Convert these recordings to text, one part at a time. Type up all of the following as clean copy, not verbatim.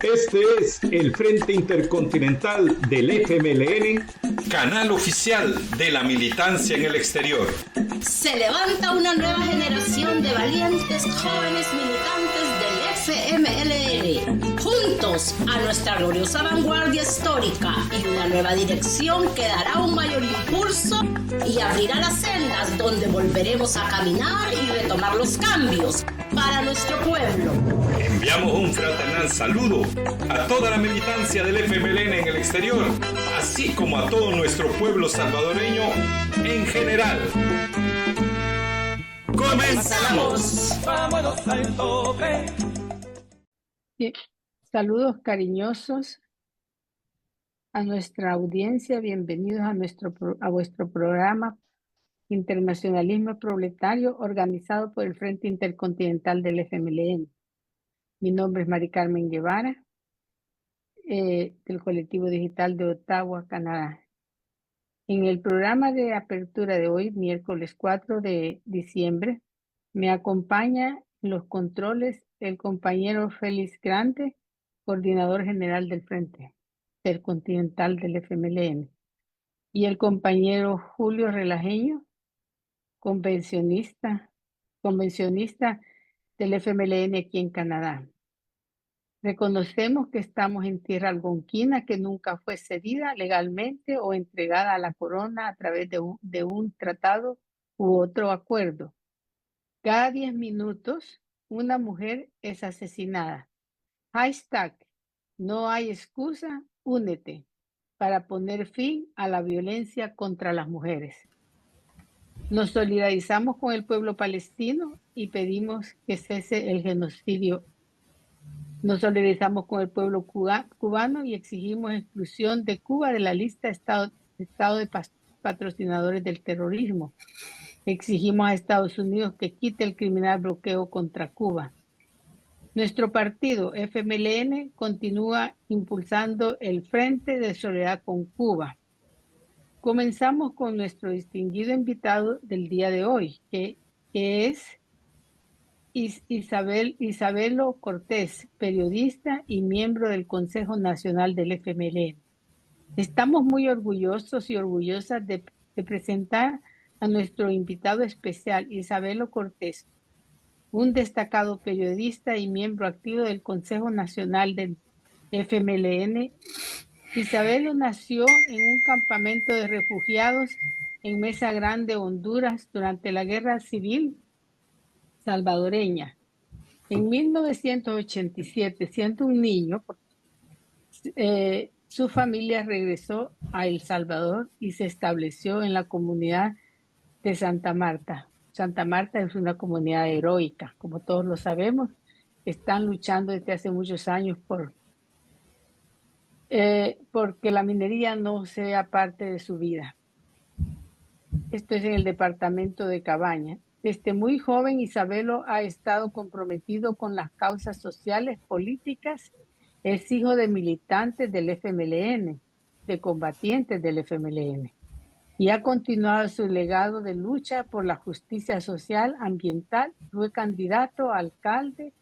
Este es el Frente Intercontinental del FMLN, canal oficial de la militancia en el exterior. Se levanta una nueva generación de valientes jóvenes militantes del FMLN. Juntos a nuestra gloriosa vanguardia histórica y una nueva dirección que dará un mayor impulso y abrirá las sendas donde volveremos a caminar y retomar los cambios para nuestro pueblo. Enviamos un fraternal saludo a toda la militancia del FMLN en el exterior, así como a todo nuestro pueblo salvadoreño en general. ¡Comenzamos! ¡Vámonos al tope! Bien, saludos cariñosos a nuestra audiencia, bienvenidos a vuestro programa Internacionalismo Proletario, organizado por el Frente Intercontinental del FMLN. Mi nombre es Mari Carmen Guevara, del colectivo digital de Ottawa, Canadá. En el programa de apertura de hoy, miércoles 4 de diciembre, me acompaña en los controles el compañero Félix Grande, coordinador general del Frente Intercontinental del FMLN, y el compañero Julio Relajeño, convencionista del FMLN aquí en Canadá. Reconocemos que estamos en tierra algonquina que nunca fue cedida legalmente o entregada a la corona a través de un tratado u otro acuerdo. Cada 10 minutos una mujer es asesinada. Hashtag no hay excusa, únete para poner fin a la violencia contra las mujeres. Nos solidarizamos con el pueblo palestino y pedimos que cese el genocidio. Nos solidarizamos con el pueblo cubano y exigimos exclusión de Cuba de la lista de Estado de patrocinadores del terrorismo. Exigimos a Estados Unidos que quite el criminal bloqueo contra Cuba. Nuestro partido FMLN continúa impulsando el Frente de Solidaridad con Cuba. Comenzamos con nuestro distinguido invitado del día de hoy, que es Isabelo Cortés, periodista y miembro del Consejo Nacional del FMLN. Estamos muy orgullosos y orgullosas de presentar a nuestro invitado especial, Isabelo Cortés, un destacado periodista y miembro activo del Consejo Nacional del FMLN. Isabelo nació en un campamento de refugiados en Mesa Grande, Honduras, durante la Guerra Civil salvadoreña. En 1987, siendo un niño, su familia regresó a El Salvador y se estableció en la comunidad de Santa Marta. Santa Marta es una comunidad heroica, como todos lo sabemos. Están luchando desde hace muchos años porque la minería no sea parte de su vida. Esto es en el departamento de Cabaña. Desde muy joven, Isabelo ha estado comprometido con las causas sociales, políticas. Es hijo de militantes del FMLN, de combatientes del FMLN, y ha continuado su legado de lucha por la justicia social, ambiental. Fue candidato a alcalde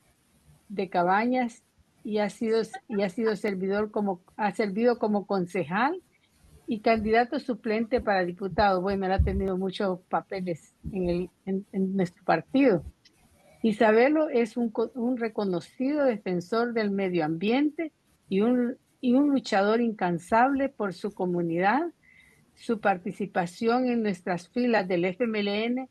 de Cabañas y ha servido como concejal y candidato suplente para diputado. Bueno, él ha tenido muchos papeles en nuestro partido. Isabelo es un reconocido defensor del medio ambiente y un luchador incansable por su comunidad. Su participación en nuestras filas del FMLN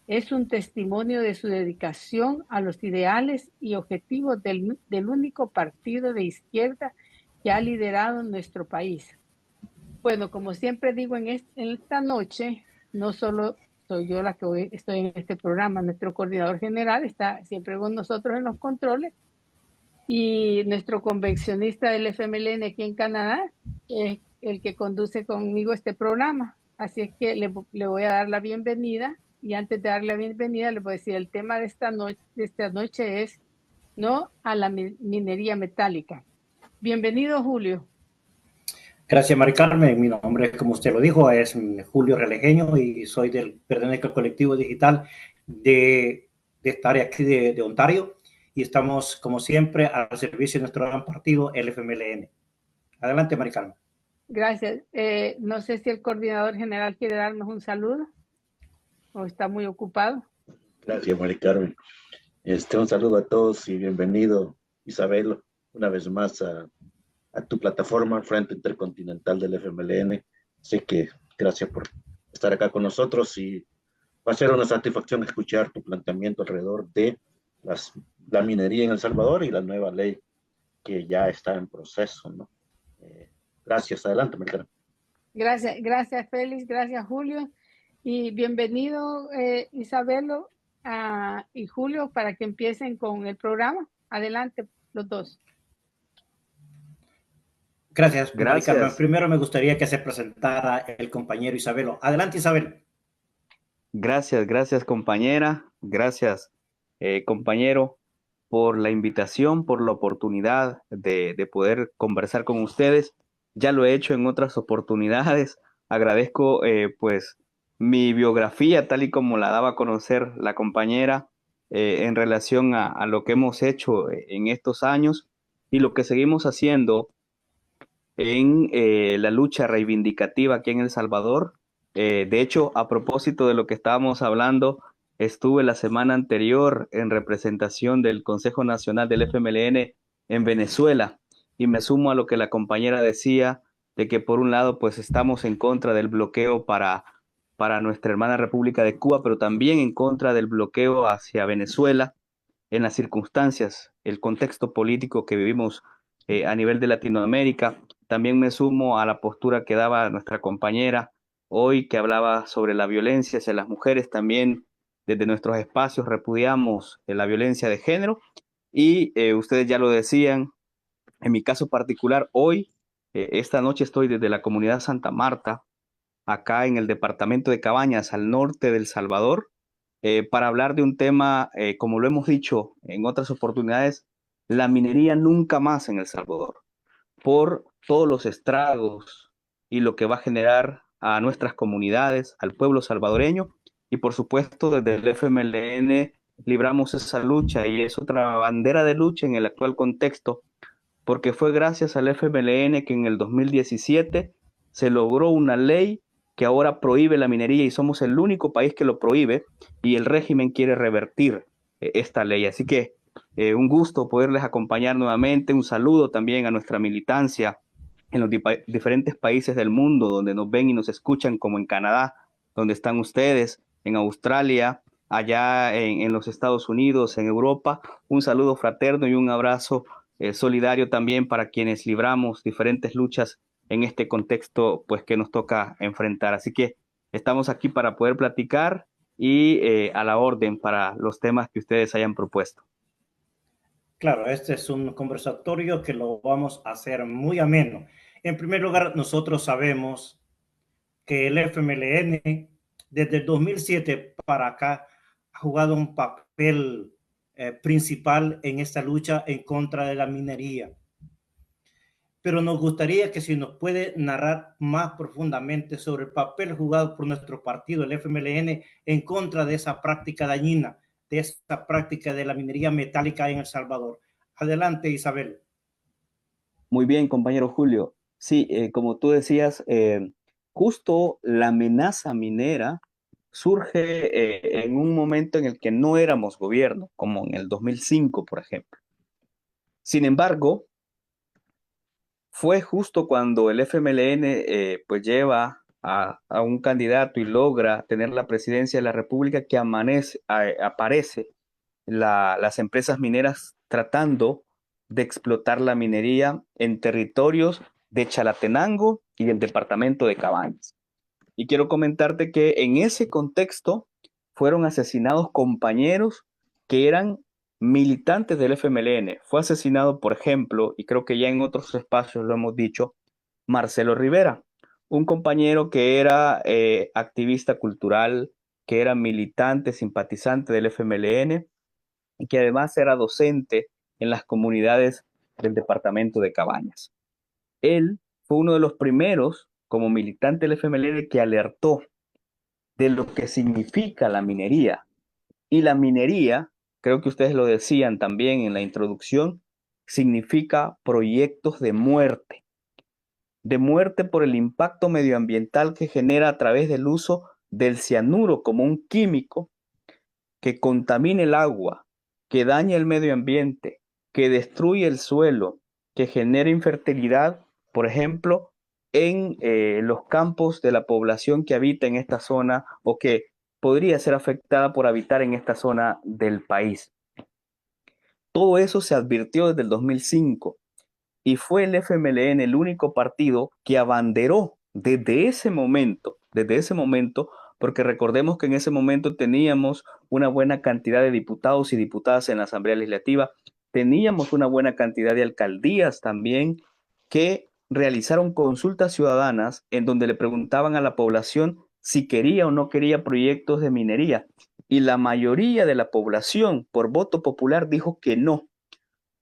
es un testimonio de su dedicación a los ideales y objetivos del único partido de izquierda que ha liderado nuestro país. Bueno, como siempre digo, en esta noche, no solo soy yo la que hoy estoy en este programa, nuestro coordinador general está siempre con nosotros en los controles, y nuestro convencionista del FMLN aquí en Canadá es el que conduce conmigo este programa. Así es que le voy a dar la bienvenida, y antes de darle la bienvenida le voy a decir, el tema de esta noche es no a la minería metálica. Bienvenido, Julio. Gracias, Mari Carmen. Mi nombre, como usted lo dijo, es Julio Relajeño y pertenezco al colectivo digital de esta área aquí de Ontario. y estamos, como siempre, al servicio de nuestro gran partido, el FMLN. Adelante, Mari Carmen. Gracias. No sé si el coordinador general quiere darnos un saludo o está muy ocupado. Gracias, Mari Carmen. Un saludo a todos y bienvenido, Isabel, una vez más a tu plataforma, Frente Intercontinental del FMLN. Así que gracias por estar acá con nosotros y va a ser una satisfacción escuchar tu planteamiento alrededor de la minería en El Salvador y la nueva ley que ya está en proceso, ¿no? Gracias, adelante, Mari Carmen. Gracias Félix, gracias Julio y bienvenido Isabelo y Julio para que empiecen con el programa. Adelante los dos. Gracias, Mari Carmen. Primero me gustaría que se presentara el compañero Isabelo. Adelante, Isabel. Gracias compañera, gracias compañero por la invitación, por la oportunidad de poder conversar con ustedes. Ya lo he hecho en otras oportunidades. Agradezco pues mi biografía tal y como la daba a conocer la compañera en relación a lo que hemos hecho en estos años y lo que seguimos haciendo en la lucha reivindicativa aquí en El Salvador. De hecho, a propósito de lo que estábamos hablando, estuve la semana anterior en representación del Consejo Nacional del FMLN en Venezuela y me sumo a lo que la compañera decía de que por un lado pues estamos en contra del bloqueo para nuestra hermana República de Cuba, pero también en contra del bloqueo hacia Venezuela en las circunstancias, el contexto político que vivimos a nivel de Latinoamérica. También me sumo a la postura que daba nuestra compañera hoy, que hablaba sobre la violencia hacia las mujeres. También desde nuestros espacios repudiamos la violencia de género y ustedes ya lo decían, en mi caso particular, hoy, esta noche estoy desde la comunidad Santa Marta, acá en el departamento de Cabañas, al norte del Salvador, para hablar de un tema, como lo hemos dicho en otras oportunidades, la minería nunca más en El Salvador, por todos los estragos y lo que va a generar a nuestras comunidades, al pueblo salvadoreño, y por supuesto desde el FMLN libramos esa lucha y es otra bandera de lucha en el actual contexto, porque fue gracias al FMLN que en el 2017 se logró una ley que ahora prohíbe la minería y somos el único país que lo prohíbe y el régimen quiere revertir esta ley. Así que un gusto poderles acompañar nuevamente. Un saludo también a nuestra militancia en los diferentes países del mundo donde nos ven y nos escuchan, como en Canadá, donde están ustedes, en Australia, allá en los Estados Unidos, en Europa. Un saludo fraterno y un abrazo solidario también para quienes libramos diferentes luchas en este contexto pues que nos toca enfrentar. Así que estamos aquí para poder platicar y a la orden para los temas que ustedes hayan propuesto. Claro, este es un conversatorio que lo vamos a hacer muy ameno. En primer lugar, nosotros sabemos que el FMLN desde el 2007 para acá ha jugado un papel principal en esta lucha en contra de la minería. Pero nos gustaría que si nos puede narrar más profundamente sobre el papel jugado por nuestro partido, el FMLN, en contra de esa práctica dañina, de esa práctica de la minería metálica en El Salvador. Adelante, Isabel. Muy bien, compañero Julio. Sí, como tú decías, justo la amenaza minera surge en un momento en el que no éramos gobierno, como en el 2005, por ejemplo. Sin embargo, fue justo cuando el FMLN pues lleva a un candidato y logra tener la presidencia de la República que aparece las empresas mineras tratando de explotar la minería en territorios de Chalatenango y el departamento de Cabañas. Y quiero comentarte que en ese contexto fueron asesinados compañeros que eran militantes del FMLN. Fue asesinado, por ejemplo, y creo que ya en otros espacios lo hemos dicho, Marcelo Rivera, un compañero que era activista cultural, que era militante, simpatizante del FMLN y que además era docente en las comunidades del departamento de Cabañas. Él fue uno de los primeros, como militante del FMLN, que alertó de lo que significa la minería. Y la minería creo que ustedes lo decían también en la introducción, significa proyectos de muerte por el impacto medioambiental que genera a través del uso del cianuro como un químico que contamina el agua, que daña el medio ambiente, que destruye el suelo, que genera infertilidad, por ejemplo, en los campos de la población que habita en esta zona o que podría ser afectada por habitar en esta zona del país. Todo eso se advirtió desde el 2005 y fue el FMLN el único partido que abanderó desde ese momento, porque recordemos que en ese momento teníamos una buena cantidad de diputados y diputadas en la Asamblea Legislativa, teníamos una buena cantidad de alcaldías también que realizaron consultas ciudadanas en donde le preguntaban a la población si quería o no quería proyectos de minería. Y la mayoría de la población, por voto popular, dijo que no,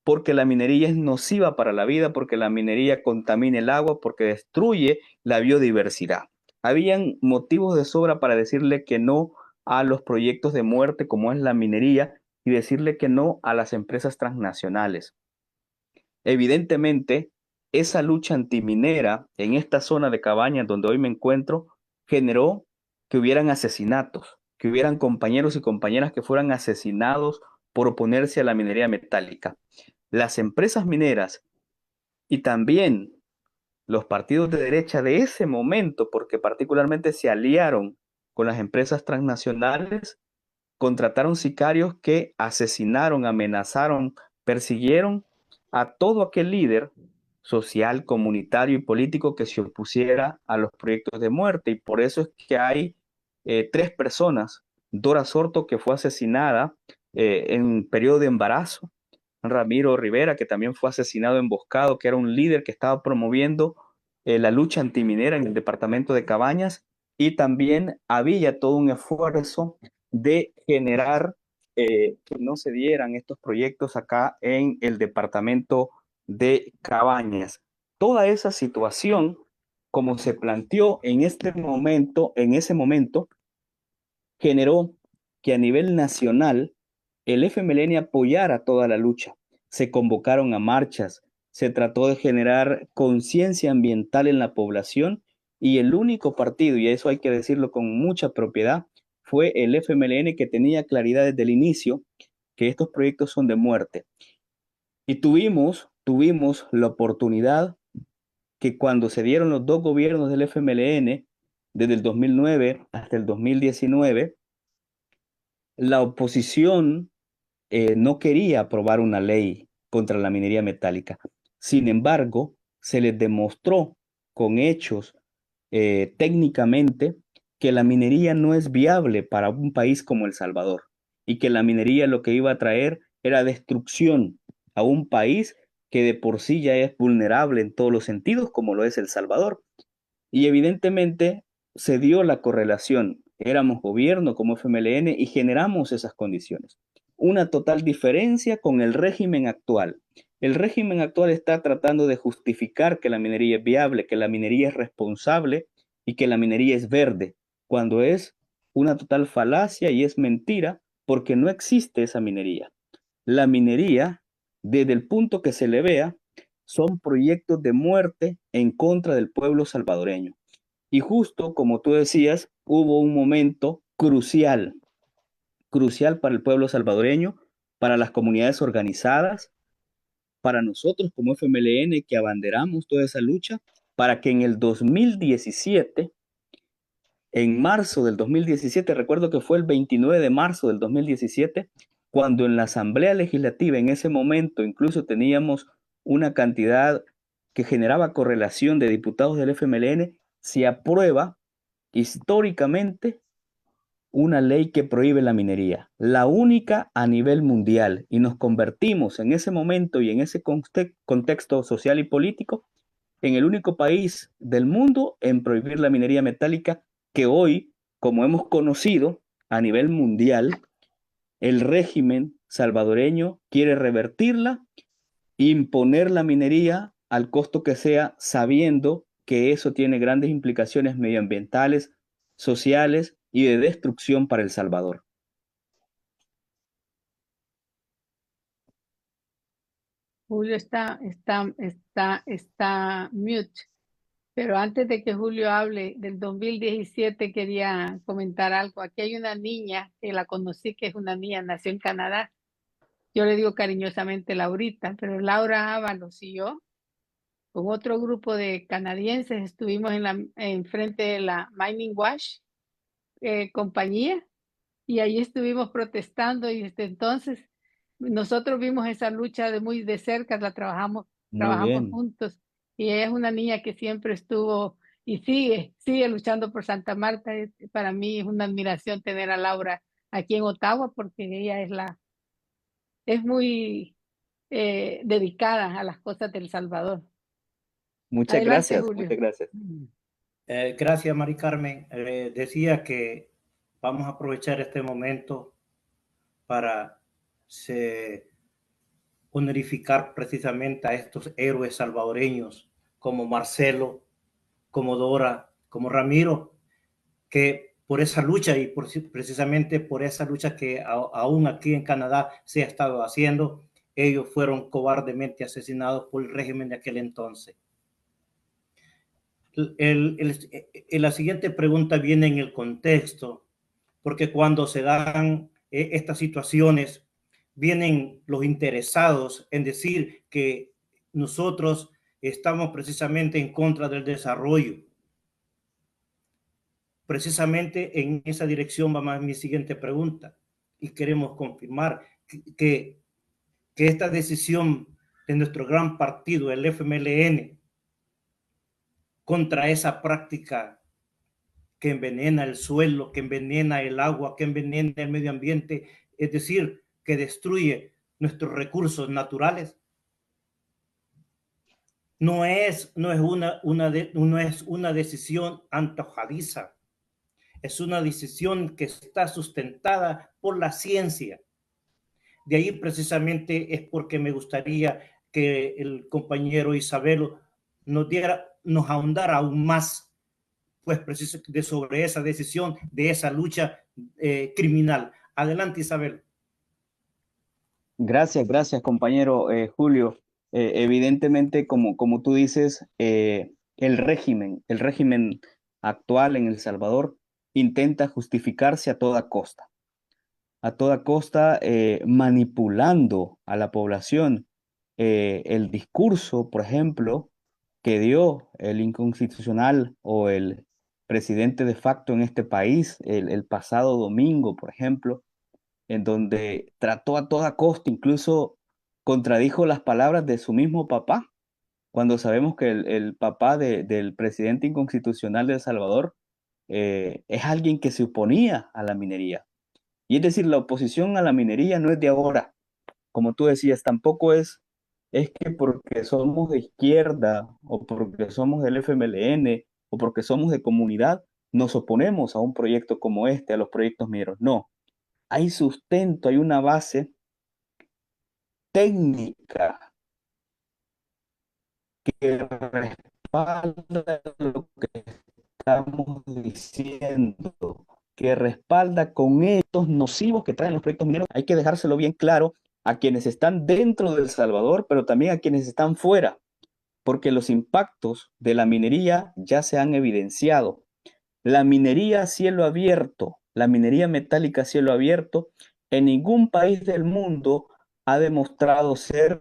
porque la minería es nociva para la vida, porque la minería contamina el agua, porque destruye la biodiversidad. Habían motivos de sobra para decirle que no a los proyectos de muerte como es la minería y decirle que no a las empresas transnacionales. Evidentemente, esa lucha antiminera en esta zona de Cabañas donde hoy me encuentro generó que hubieran asesinatos, que hubieran compañeros y compañeras que fueran asesinados por oponerse a la minería metálica. Las empresas mineras y también los partidos de derecha de ese momento, porque particularmente se aliaron con las empresas transnacionales, contrataron sicarios que asesinaron, amenazaron, persiguieron a todo aquel líder social, comunitario y político que se opusiera a los proyectos de muerte. Y por eso es que hay 3 personas, Dora Sorto, que fue asesinada en periodo de embarazo, Ramiro Rivera, que también fue asesinado emboscado, que era un líder que estaba promoviendo la lucha antiminera en el departamento de Cabañas, y también había todo un esfuerzo de generar que no se dieran estos proyectos acá en el departamento de Cabañas. Toda esa situación, como se planteó en ese momento, generó que a nivel nacional el FMLN apoyara toda la lucha. Se convocaron a marchas, se trató de generar conciencia ambiental en la población y el único partido, y eso hay que decirlo con mucha propiedad, fue el FMLN que tenía claridad desde el inicio que estos proyectos son de muerte. Y tuvimos la oportunidad que cuando se dieron los 2 gobiernos del FMLN, desde el 2009 hasta el 2019, la oposición no quería aprobar una ley contra la minería metálica. Sin embargo, se les demostró con hechos técnicamente que la minería no es viable para un país como El Salvador y que la minería lo que iba a traer era destrucción a un país que de por sí ya es vulnerable en todos los sentidos, como lo es El Salvador. Y evidentemente se dio la correlación. Éramos gobierno como FMLN y generamos esas condiciones. Una total diferencia con el régimen actual. El régimen actual está tratando de justificar que la minería es viable, que la minería es responsable y que la minería es verde, cuando es una total falacia y es mentira porque no existe esa minería. La minería, desde el punto que se le vea, son proyectos de muerte en contra del pueblo salvadoreño. Y justo como tú decías, hubo un momento crucial para el pueblo salvadoreño, para las comunidades organizadas, para nosotros como FMLN que abanderamos toda esa lucha, para que en el 2017, en marzo del 2017, recuerdo que fue el 29 de marzo del 2017, cuando en la Asamblea Legislativa en ese momento incluso teníamos una cantidad que generaba correlación de diputados del FMLN, se aprueba históricamente una ley que prohíbe la minería, la única a nivel mundial, y nos convertimos en ese momento y en ese contexto social y político en el único país del mundo en prohibir la minería metálica que hoy, como hemos conocido a nivel mundial, el régimen salvadoreño quiere revertirla, imponer la minería al costo que sea, sabiendo que eso tiene grandes implicaciones medioambientales, sociales y de destrucción para El Salvador. Julio está mute. Pero antes de que Julio hable del 2017, quería comentar algo. Aquí hay una niña que la conocí, que es una niña, nació en Canadá. Yo le digo cariñosamente Laurita, pero Laura Ábalos y yo, con otro grupo de canadienses, estuvimos en frente de la Mining Wash compañía, y allí estuvimos protestando, y desde entonces nosotros vimos esa lucha de muy de cerca, Muy trabajamos bien. juntos, y ella es una niña que siempre estuvo y sigue luchando por Santa Marta. Para mí es una admiración tener a Laura aquí en Ottawa, porque ella es muy dedicada a las cosas del Salvador. Muchas Adelante, gracias, Julio. muchas gracias. Gracias, Mari Carmen. Decía que vamos a aprovechar este momento para honorificar precisamente a estos héroes salvadoreños como Marcelo, como Dora, como Ramiro, que por esa lucha y precisamente por esa lucha que aún aquí en Canadá se ha estado haciendo, ellos fueron cobardemente asesinados por el régimen de aquel entonces. La siguiente pregunta viene en el contexto, porque cuando se dan estas situaciones, vienen los interesados en decir que nosotros estamos precisamente en contra del desarrollo. Precisamente en esa dirección va más mi siguiente pregunta, y queremos confirmar que esta decisión de nuestro gran partido, el FMLN, contra esa práctica que envenena el suelo, que envenena el agua, que envenena el medio ambiente, es decir, que destruye nuestros recursos naturales, no es una decisión antojadiza, es una decisión que está sustentada por la ciencia. De ahí precisamente es porque me gustaría que el compañero Isabelo nos ahondara aún más, pues sobre esa decisión, de esa lucha criminal. Adelante, Isabel. Gracias, gracias, compañero Julio. Evidentemente, como tú dices, el régimen actual en El Salvador intenta justificarse a toda costa, manipulando a la población. El discurso, por ejemplo, que dio el inconstitucional o el presidente de facto en este país el pasado domingo, por ejemplo, en donde trató a toda costa, incluso contradijo las palabras de su mismo papá, cuando sabemos que el papá del presidente inconstitucional de El Salvador es alguien que se oponía a la minería. Y es decir, la oposición a la minería no es de ahora, como tú decías, tampoco es que porque somos de izquierda o porque somos del FMLN o porque somos de comunidad, nos oponemos a un proyecto como este, a los proyectos mineros. No, hay sustento, hay una base técnica que respalda lo que estamos diciendo, que respalda con estos nocivos que traen los proyectos mineros. Hay que dejárselo bien claro a quienes están dentro de El Salvador, pero también a quienes están fuera, porque los impactos de la minería ya se han evidenciado. La minería a cielo abierto, la minería metálica a cielo abierto, en ningún país del mundo ha demostrado ser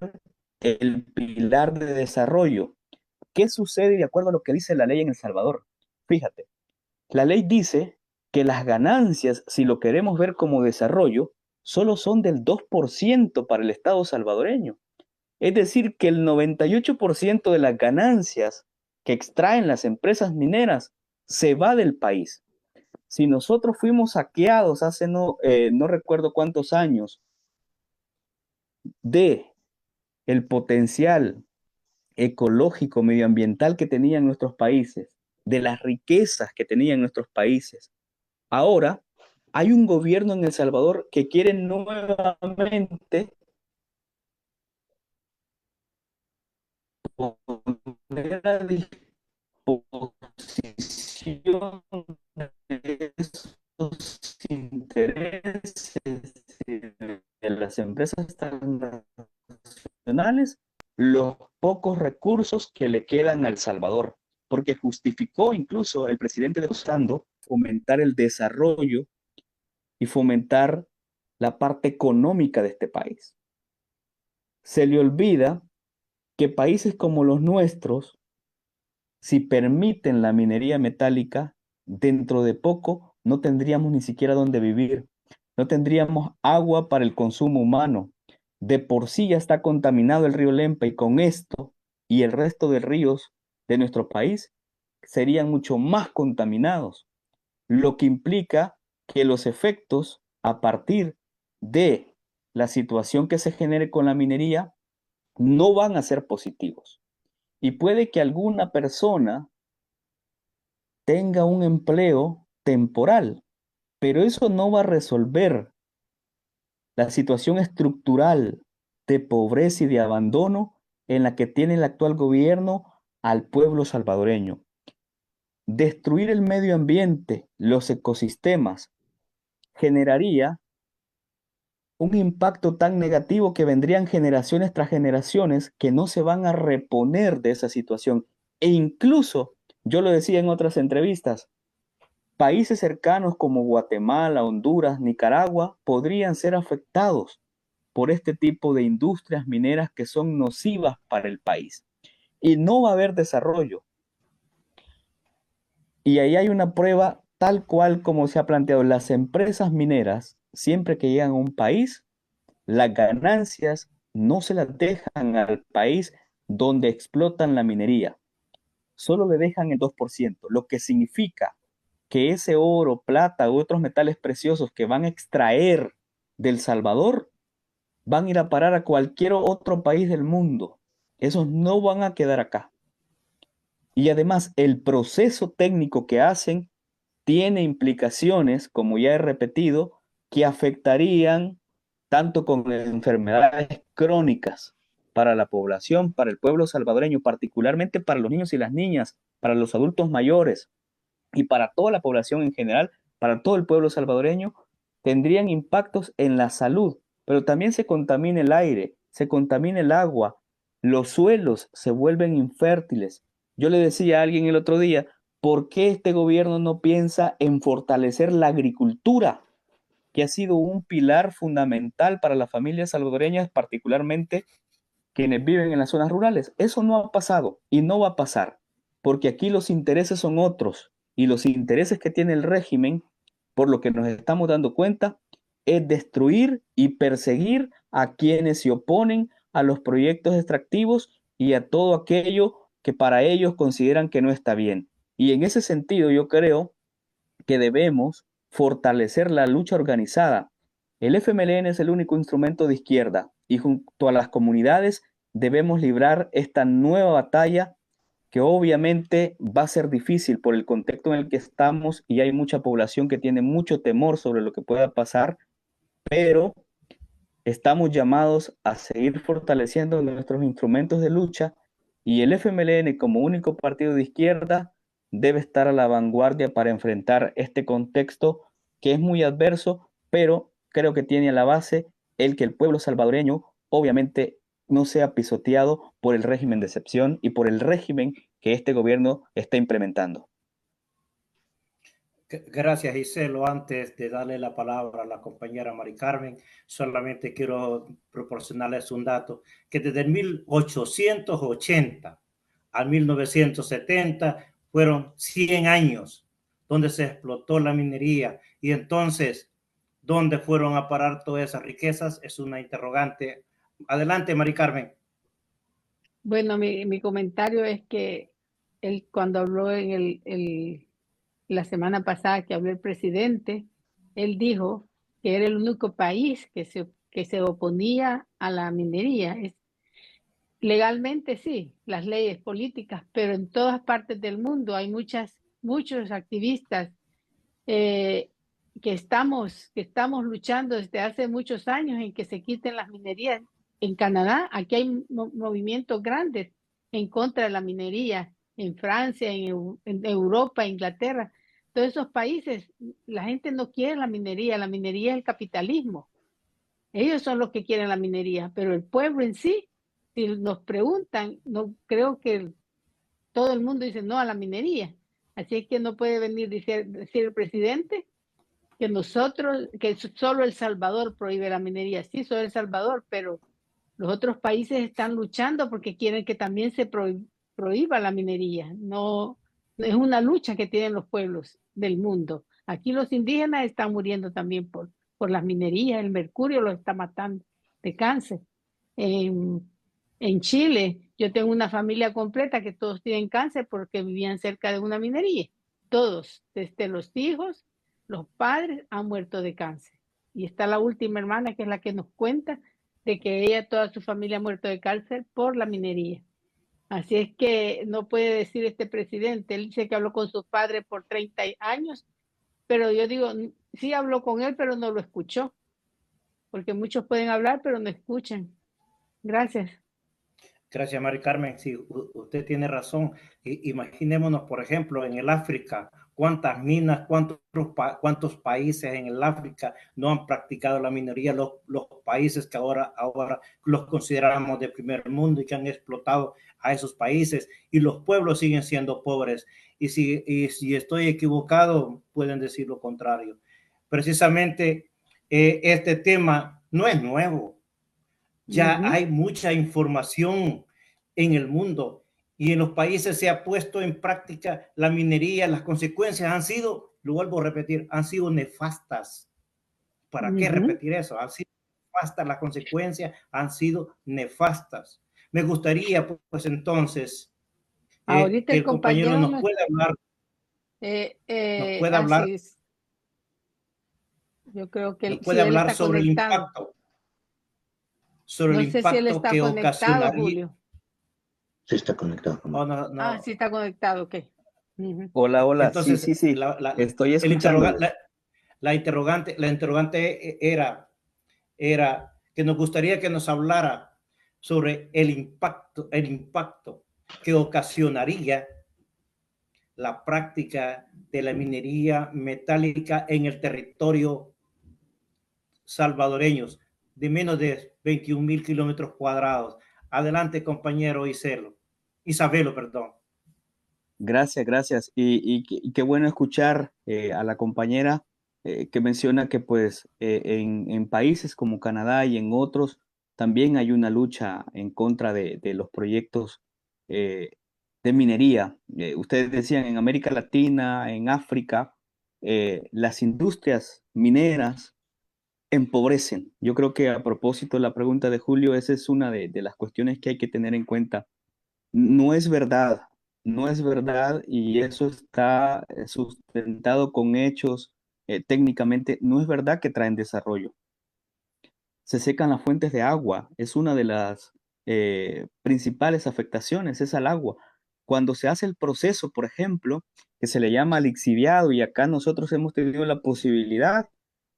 el pilar de desarrollo. ¿Qué sucede de acuerdo a lo que dice la ley en El Salvador? Fíjate, la ley dice que las ganancias, si lo queremos ver como desarrollo, solo son del 2% para el Estado salvadoreño. Es decir, que el 98% de las ganancias que extraen las empresas mineras se va del país. Si nosotros fuimos saqueados hace no recuerdo cuántos años de el potencial ecológico, medioambiental que tenían nuestros países, de las riquezas que tenían nuestros países, ahora hay un gobierno en El Salvador que quiere nuevamente poner a disposición de esos intereses de las empresas transnacionales los pocos recursos que le quedan a El Salvador, porque justificó incluso el presidente de Orlando fomentar el desarrollo y fomentar la parte económica de este país. Se le olvida que países como los nuestros, si permiten la minería metálica, dentro de poco no tendríamos ni siquiera dónde vivir, no tendríamos agua para el consumo humano. De por sí ya está contaminado el río Lempa y con esto y el resto de ríos de nuestro país serían mucho más contaminados, lo que implica que los efectos a partir de la situación que se genere con la minería no van a ser positivos. Y puede que alguna persona tenga un empleo temporal, pero eso no va a resolver la situación estructural de pobreza y de abandono en la que tiene el actual gobierno al pueblo salvadoreño. Destruir el medio ambiente, los ecosistemas, generaría un impacto tan negativo que vendrían generaciones tras generaciones que no se van a reponer de esa situación. E incluso, yo lo decía en otras entrevistas, países cercanos como Guatemala, Honduras, Nicaragua podrían ser afectados por este tipo de industrias mineras que son nocivas para el país. Y no va a haber desarrollo. Y ahí hay una prueba tal cual como se ha planteado. Las empresas mineras, siempre que llegan a un país, las ganancias no se las dejan al país donde explotan la minería. Solo le dejan el 2%, lo que significa que ese oro, plata u otros metales preciosos que van a extraer del Salvador van a ir a parar a cualquier otro país del mundo. Esos no van a quedar acá. Y además, el proceso técnico que hacen tiene implicaciones, como ya he repetido, que afectarían tanto con enfermedades crónicas para la población, para el pueblo salvadoreño, particularmente para los niños y las niñas, para los adultos mayores y para toda la población en general, para todo el pueblo salvadoreño, tendrían impactos en la salud, pero también se contamina el aire, se contamina el agua, los suelos se vuelven infértiles. Yo le decía a alguien el otro día, ¿por qué este gobierno no piensa en fortalecer la agricultura, que ha sido un pilar fundamental para las familias salvadoreñas, particularmente quienes viven en las zonas rurales? Eso no ha pasado y no va a pasar, porque aquí los intereses son otros y los intereses que tiene el régimen, por lo que nos estamos dando cuenta, es destruir y perseguir a quienes se oponen a los proyectos extractivos y a todo aquello que para ellos consideran que no está bien. Y en ese sentido yo creo que debemos fortalecer la lucha organizada. El FMLN es el único instrumento de izquierda y junto a las comunidades debemos librar esta nueva batalla que obviamente va a ser difícil por el contexto en el que estamos y hay mucha población que tiene mucho temor sobre lo que pueda pasar, pero estamos llamados a seguir fortaleciendo nuestros instrumentos de lucha y el FMLN como único partido de izquierda debe estar a la vanguardia para enfrentar este contexto que es muy adverso, pero creo que tiene a la base el que el pueblo salvadoreño obviamente no sea pisoteado por el régimen de excepción y por el régimen que este gobierno está implementando. Gracias, Giselo. Antes de darle la palabra a la compañera Mari Carmen, solamente quiero proporcionarles un dato, que desde 1880 al 1970 fueron 100 años donde se explotó la minería. Y entonces, ¿dónde fueron a parar todas esas riquezas? Es una interrogante. Adelante, Mari Carmen. Bueno, mi comentario es que él cuando habló en la semana pasada que habló el presidente, él dijo que era el único país que se oponía a la minería. Legalmente sí, las leyes políticas, pero en todas partes del mundo hay muchos activistas que estamos luchando desde hace muchos años en que se quiten las minerías. En Canadá, aquí hay movimientos grandes en contra de la minería, en Francia, en Europa, Inglaterra. Todos esos países, la gente no quiere la minería es el capitalismo. Ellos son los que quieren la minería, pero el pueblo en sí si nos preguntan, no creo que todo el mundo dice no a la minería. Así es que no puede venir decir el presidente que que solo El Salvador prohíbe la minería. Sí, solo El Salvador, pero los otros países están luchando porque quieren que también se prohíba la minería. No, es una lucha que tienen los pueblos del mundo. Aquí los indígenas están muriendo también por las minerías. El mercurio los está matando de cáncer. En Chile, yo tengo una familia completa que todos tienen cáncer porque vivían cerca de una minería. Todos, desde los hijos, los padres han muerto de cáncer. Y está la última hermana, que es la que nos cuenta de que ella, toda su familia ha muerto de cáncer por la minería. Así es que no puede decir este presidente. Él dice que habló con sus padres por 30 años, pero yo digo, sí habló con él, pero no lo escuchó. Porque muchos pueden hablar, pero no escuchan. Gracias. Gracias, Mari Carmen. Sí, usted tiene razón. Imaginémonos, por ejemplo, en el África, cuántas minas, cuántos países en el África no han practicado la minería, los países que ahora los consideramos de primer mundo y que han explotado a esos países, y los pueblos siguen siendo pobres. Y si estoy equivocado, pueden decir lo contrario. Precisamente este tema no es nuevo. Ya hay mucha información en el mundo y en los países se ha puesto en práctica la minería. Las consecuencias han sido, lo vuelvo a repetir, han sido nefastas. ¿Para qué repetir eso? Han sido nefastas, las consecuencias han sido nefastas. Me gustaría, pues entonces, ahorita que el compañero nos pueda hablar. Nos puede hablar. Yo creo que nos puede hablar sobre el impacto. Sobre no el sé impacto si él está que conectado, ocasionaría. Julio. Sí está conectado. Oh, no. Sí está conectado, ok. Hola. Entonces, sí. Estoy escuchando. La interrogante era que nos gustaría que nos hablara sobre el impacto que ocasionaría la práctica de la minería metálica en el territorio salvadoreño de menos de 21,000 kilómetros cuadrados. Adelante, compañero Isabelo, perdón. Gracias. Y qué bueno escuchar a la compañera que menciona que pues en países como Canadá y en otros también hay una lucha en contra de los proyectos de minería. Ustedes decían en América Latina, en África, las industrias mineras empobrecen. Yo creo que a propósito de la pregunta de Julio, esa es una de las cuestiones que hay que tener en cuenta. No es verdad y eso está sustentado con hechos técnicamente. No es verdad que traen desarrollo. Se secan las fuentes de agua, es una de las principales afectaciones, es al agua. Cuando se hace el proceso, por ejemplo, que se le llama lixiviado, y acá nosotros hemos tenido la posibilidad.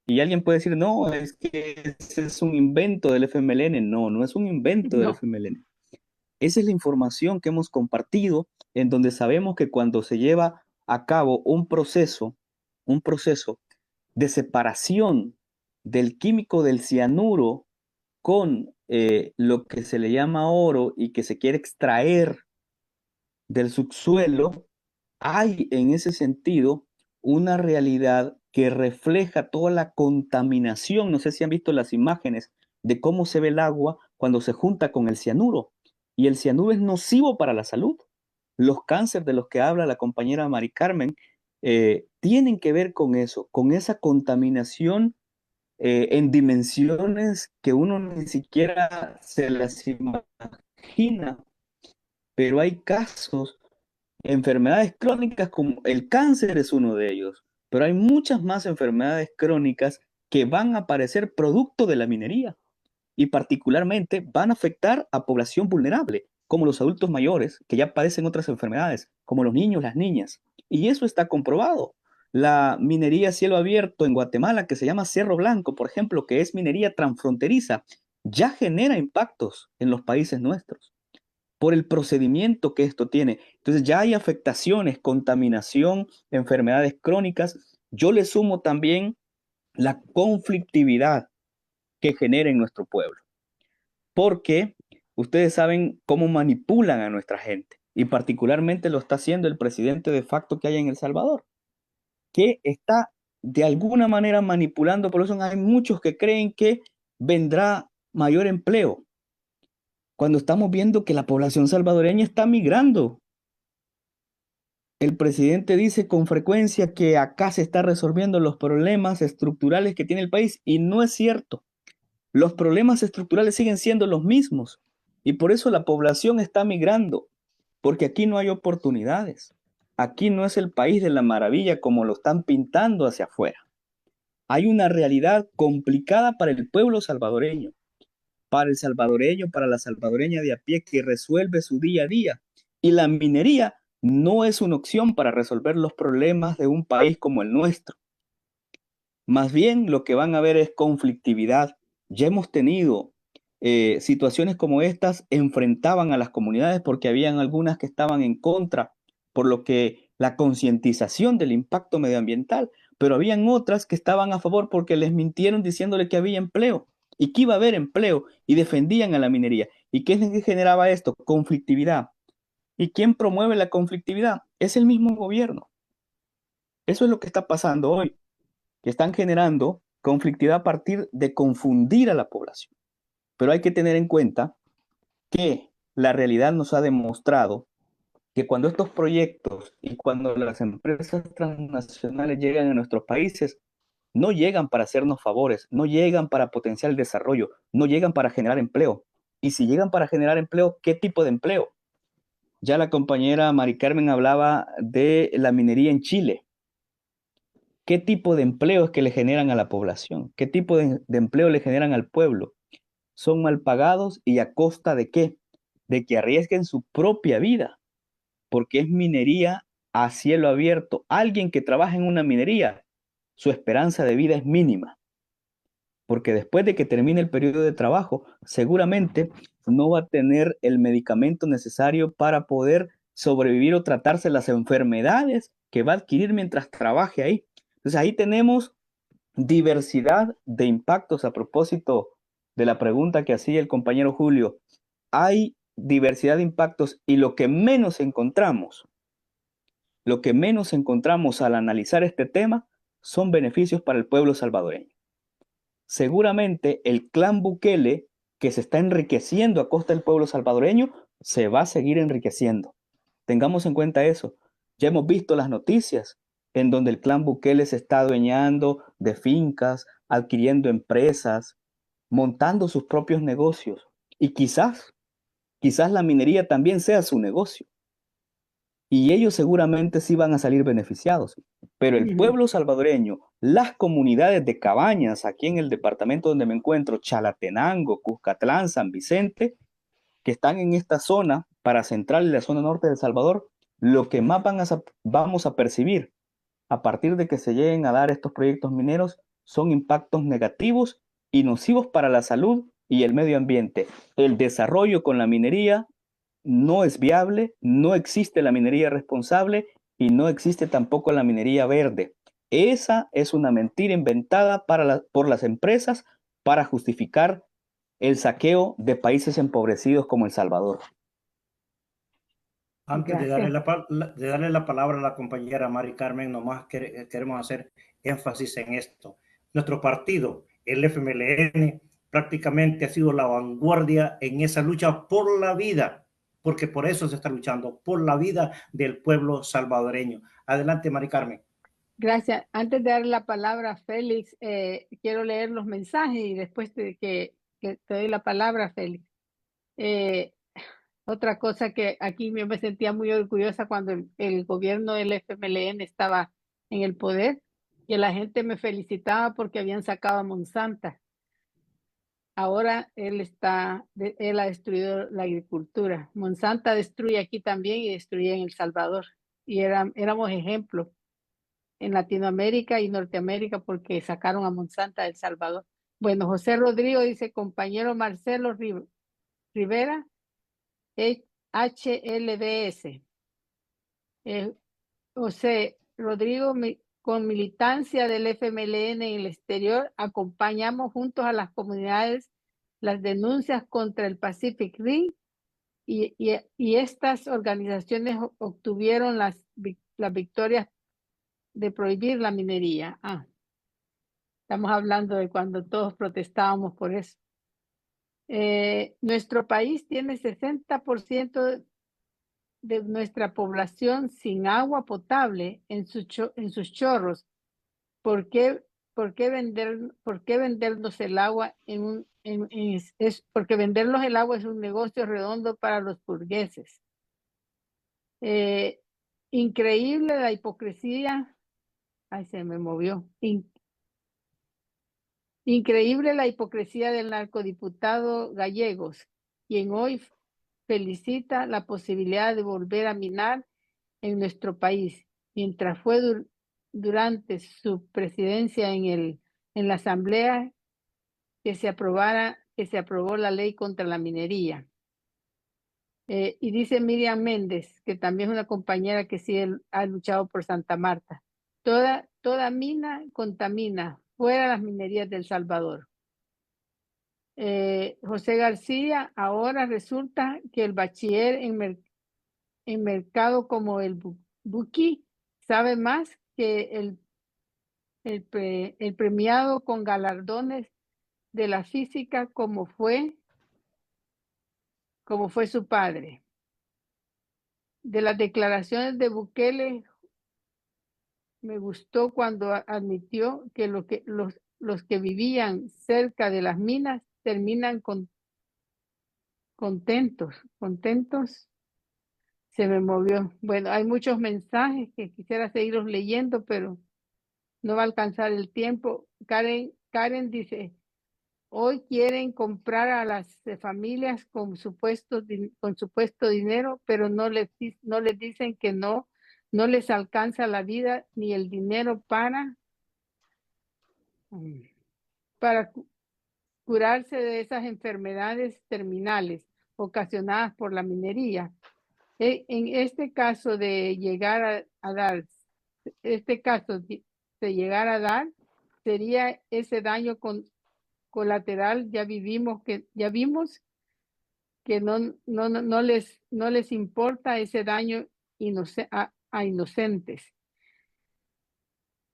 Y alguien puede decir, no, es que ese es un invento del FMLN. No es un invento del FMLN. Esa es la información que hemos compartido, en donde sabemos que cuando se lleva a cabo un proceso de separación del químico del cianuro con lo que se le llama oro y que se quiere extraer del subsuelo, hay en ese sentido una realidad que refleja toda la contaminación. No sé si han visto las imágenes de cómo se ve el agua cuando se junta con el cianuro. Y el cianuro es nocivo para la salud. Los cánceres de los que habla la compañera Mari Carmen tienen que ver con eso, con esa contaminación en dimensiones que uno ni siquiera se las imagina. Pero hay casos, enfermedades crónicas como el cáncer es uno de ellos, pero hay muchas más enfermedades crónicas que van a aparecer producto de la minería y particularmente van a afectar a población vulnerable, como los adultos mayores que ya padecen otras enfermedades, como los niños, las niñas. Y eso está comprobado. La minería a cielo abierto en Guatemala, que se llama Cerro Blanco, por ejemplo, que es minería transfronteriza, ya genera impactos en los países nuestros por el procedimiento que esto tiene. Entonces ya hay afectaciones, contaminación, enfermedades crónicas. Yo le sumo también la conflictividad que genera en nuestro pueblo. Porque Ustedes saben cómo manipulan a nuestra gente y particularmente lo está haciendo el presidente de facto que hay en El Salvador, que está de alguna manera manipulando. Por eso hay muchos que creen que vendrá mayor empleo, cuando estamos viendo que la población salvadoreña está migrando. El presidente dice con frecuencia que acá se están resolviendo los problemas estructurales que tiene el país y no es cierto. Los problemas estructurales siguen siendo los mismos y por eso la población está migrando, porque aquí no hay oportunidades. Aquí no es el país de la maravilla como lo están pintando hacia afuera. Hay una realidad complicada para el pueblo salvadoreño, para el salvadoreño, para la salvadoreña de a pie que resuelve su día a día. Y la minería no es una opción para resolver los problemas de un país como el nuestro. Más bien lo que van a ver es conflictividad. Ya hemos tenido situaciones como estas, enfrentaban a las comunidades porque habían algunas que estaban en contra, por lo que la concientización del impacto medioambiental, pero habían otras que estaban a favor porque les mintieron diciéndole que había empleo y que iba a haber empleo y defendían a la minería. ¿Y qué es lo que generaba esto? Conflictividad. ¿Y quién promueve la conflictividad? Es el mismo gobierno. Eso es lo que está pasando hoy, que están generando conflictividad a partir de confundir a la población. Pero hay que tener en cuenta que la realidad nos ha demostrado que cuando estos proyectos y cuando las empresas transnacionales llegan a nuestros países, no llegan para hacernos favores, no llegan para potenciar el desarrollo, no llegan para generar empleo. Y si llegan para generar empleo, ¿qué tipo de empleo? Ya la compañera Mari Carmen hablaba de la minería en Chile. ¿Qué tipo de empleo es que le generan a la población? ¿Qué tipo de empleo le generan al pueblo? Son mal pagados y a costa de qué? De que arriesguen su propia vida, porque es minería a cielo abierto. Alguien que trabaja en una minería, su esperanza de vida es mínima, porque después de que termine el periodo de trabajo, seguramente no va a tener el medicamento necesario para poder sobrevivir o tratarse las enfermedades que va a adquirir mientras trabaje ahí. Entonces ahí tenemos diversidad de impactos a propósito de la pregunta que hacía el compañero Julio. Hay diversidad de impactos y lo que menos encontramos al analizar este tema son beneficios para el pueblo salvadoreño. Seguramente el clan Bukele, que se está enriqueciendo a costa del pueblo salvadoreño, se va a seguir enriqueciendo. Tengamos en cuenta eso. Ya hemos visto las noticias en donde el clan Bukele se está adueñando de fincas, adquiriendo empresas, montando sus propios negocios. Y quizás la minería también sea su negocio. Y ellos seguramente sí van a salir beneficiados. Pero el pueblo salvadoreño, las comunidades de cabañas aquí en el departamento donde me encuentro, Chalatenango, Cuscatlán, San Vicente, que están en esta zona para central y la zona norte de El Salvador, lo que más vamos a percibir a partir de que se lleguen a dar estos proyectos mineros son impactos negativos y nocivos para la salud y el medio ambiente. El desarrollo con la minería no es viable, no existe la minería responsable y no existe tampoco la minería verde. Esa es una mentira inventada por las empresas para justificar el saqueo de países empobrecidos como El Salvador. Antes de darle la palabra a la compañera Mari Carmen, nomás queremos hacer énfasis en esto. Nuestro partido, el FMLN, prácticamente ha sido la vanguardia en esa lucha por la vida, porque por eso se está luchando, por la vida del pueblo salvadoreño. Adelante, Mari Carmen. Gracias. Antes de darle la palabra a Félix, quiero leer los mensajes y después que te doy la palabra, Félix. Otra cosa que aquí me sentía muy orgullosa cuando el gobierno del FMLN estaba en el poder, que la gente me felicitaba porque habían sacado a Monsanto. Ahora él ha destruido la agricultura. Monsanto destruye aquí también y destruye en El Salvador. Y éramos ejemplos en Latinoamérica y Norteamérica porque sacaron a Monsanto de El Salvador. Bueno, José Rodrigo dice, compañero Marcelo Rivera, HLBS. José Rodrigo, con militancia del FMLN en el exterior, acompañamos juntos a las comunidades las denuncias contra el Pacific Rim y estas organizaciones obtuvieron las victorias de prohibir la minería. Estamos hablando de cuando todos protestábamos por eso. Nuestro país tiene 60% de nuestra población sin agua potable en sus chorros. ¿Por qué vendernos el agua porque vendernos el agua es un negocio redondo para los burgueses? Increíble la hipocresía. Ay, se me movió. Increíble la hipocresía del narcodiputado Gallegos, quien hoy felicita la posibilidad de volver a minar en nuestro país, mientras fue durante su presidencia en la Asamblea que se aprobó la ley contra la minería. Y dice Miriam Méndez, que también es una compañera que sí ha luchado por Santa Marta, toda mina contamina, fuera las minerías del Salvador. José García, ahora resulta que el bachiller en mercado como el Buki sabe más que el premiado con galardones de la física como fue su padre. De las declaraciones de Bukele, me gustó cuando admitió que los que vivían cerca de las minas terminan contentos. Se me movió. Bueno, hay muchos mensajes que quisiera seguirlos leyendo, pero no va a alcanzar el tiempo. Karen dice, hoy quieren comprar a las familias con supuesto dinero, pero no les dicen que no les alcanza la vida ni el dinero para curarse de esas enfermedades terminales ocasionadas por la minería. En este caso de llegar a dar, sería ese daño colateral. Ya vimos que no les importa ese daño a inocentes.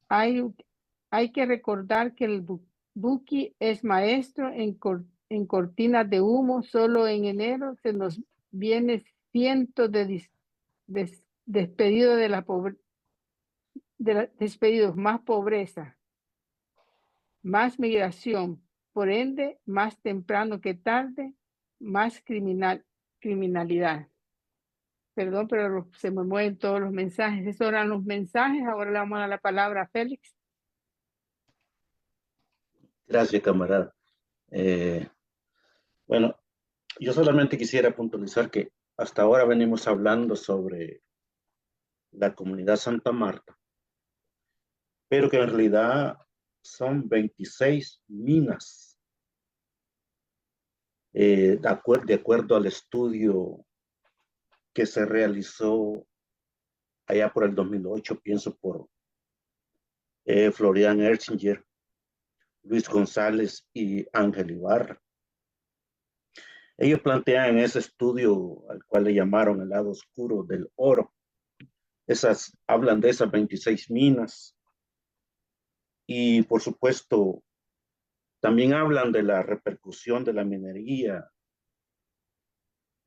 Hay que recordar que el Buki es maestro en cortinas de humo. Solo en enero se nos viene cientos de despedidos despedidos, más pobreza, más migración, por ende, más temprano que tarde, más criminalidad. Perdón, pero se me mueven todos los mensajes. Esos eran los mensajes. Ahora le vamos a dar la palabra a Félix. Gracias, camarada. Bueno, yo solamente quisiera puntualizar que hasta ahora venimos hablando sobre la comunidad Santa Marta, pero que en realidad son 26 minas. De acuerdo al estudio que se realizó allá por el 2008, pienso por Florian Erzinger, Luis González y Ángel Ibarra. Ellos plantean en ese estudio, al cual le llamaron el lado oscuro del oro, hablan de esas 26 minas y por supuesto también hablan de la repercusión de la minería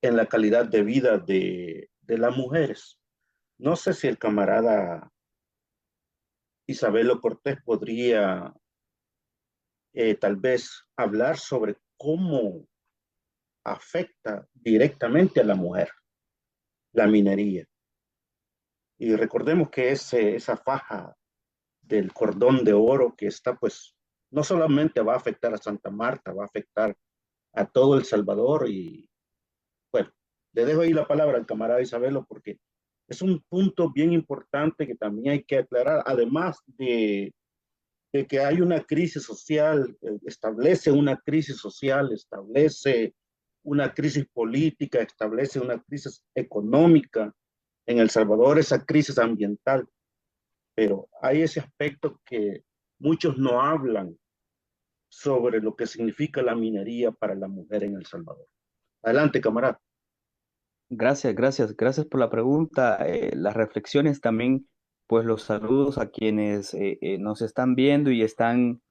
en la calidad de vida de las mujeres. No sé si el camarada Isabelo Cortés podría tal vez hablar sobre cómo afecta directamente a la mujer la minería. Y recordemos que esa faja del cordón de oro que está, pues, no solamente va a afectar a Santa Marta, va a afectar a todo El Salvador. Y bueno, le dejo ahí la palabra al camarada Isabelo porque es un punto bien importante que también hay que aclarar, además de que hay una crisis social, establece una crisis social, establece una crisis política, establece una crisis económica en El Salvador, esa crisis ambiental. Pero hay ese aspecto que muchos no hablan sobre lo que significa la minería para la mujer en El Salvador. Adelante, camarada. Gracias por la pregunta, las reflexiones también, pues los saludos a quienes nos están viendo y están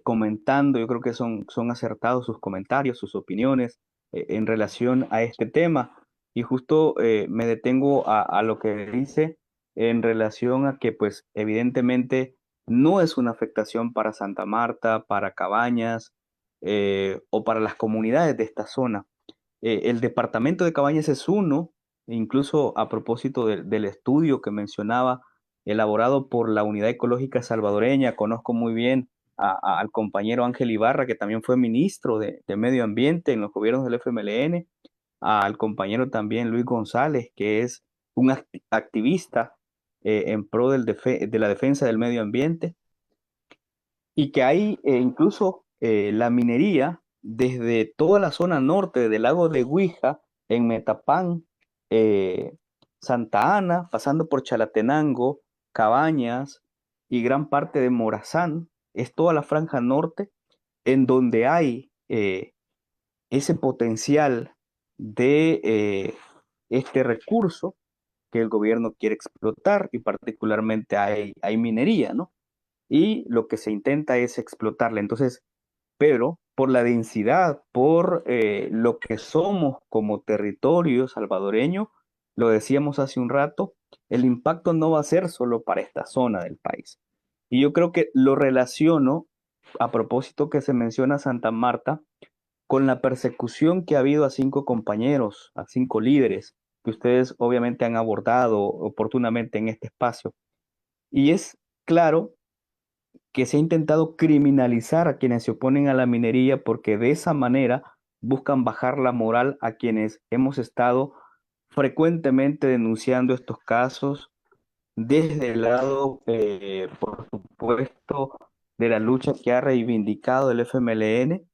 comentando. Yo creo que son acertados sus comentarios, sus opiniones en relación a este tema. Y justo me detengo a lo que dice en relación a que, pues, evidentemente no es una afectación para Santa Marta, para Cabañas o para las comunidades de esta zona. El departamento de Cabañas es uno, e incluso a propósito del estudio que mencionaba, elaborado por la Unidad Ecológica Salvadoreña. Conozco muy bien al compañero Ángel Ibarra, que también fue ministro de Medio Ambiente en los gobiernos del FMLN, al compañero también Luis González, que es un activista en pro de la defensa del medio ambiente, y que hay incluso la minería desde toda la zona norte del lago de Huija, en Metapán, eh, Santa Ana, pasando por Chalatenango, Cabañas y gran parte de Morazán. Es toda la franja norte en donde hay ese potencial de este recurso que el gobierno quiere explotar, y particularmente hay minería, ¿no? Y lo que se intenta es explotarla. Entonces, pero por la densidad, por lo que somos como territorio salvadoreño, lo decíamos hace un rato, el impacto no va a ser solo para esta zona del país. Y yo creo que lo relaciono, a propósito que se menciona Santa Marta, con la persecución que ha habido a 5 compañeros, a 5 líderes, que ustedes obviamente han abordado oportunamente en este espacio. Y es claro que se ha intentado criminalizar a quienes se oponen a la minería, porque de esa manera buscan bajar la moral a quienes hemos estado frecuentemente denunciando estos casos desde el lado, por supuesto, de la lucha que ha reivindicado el FMLN.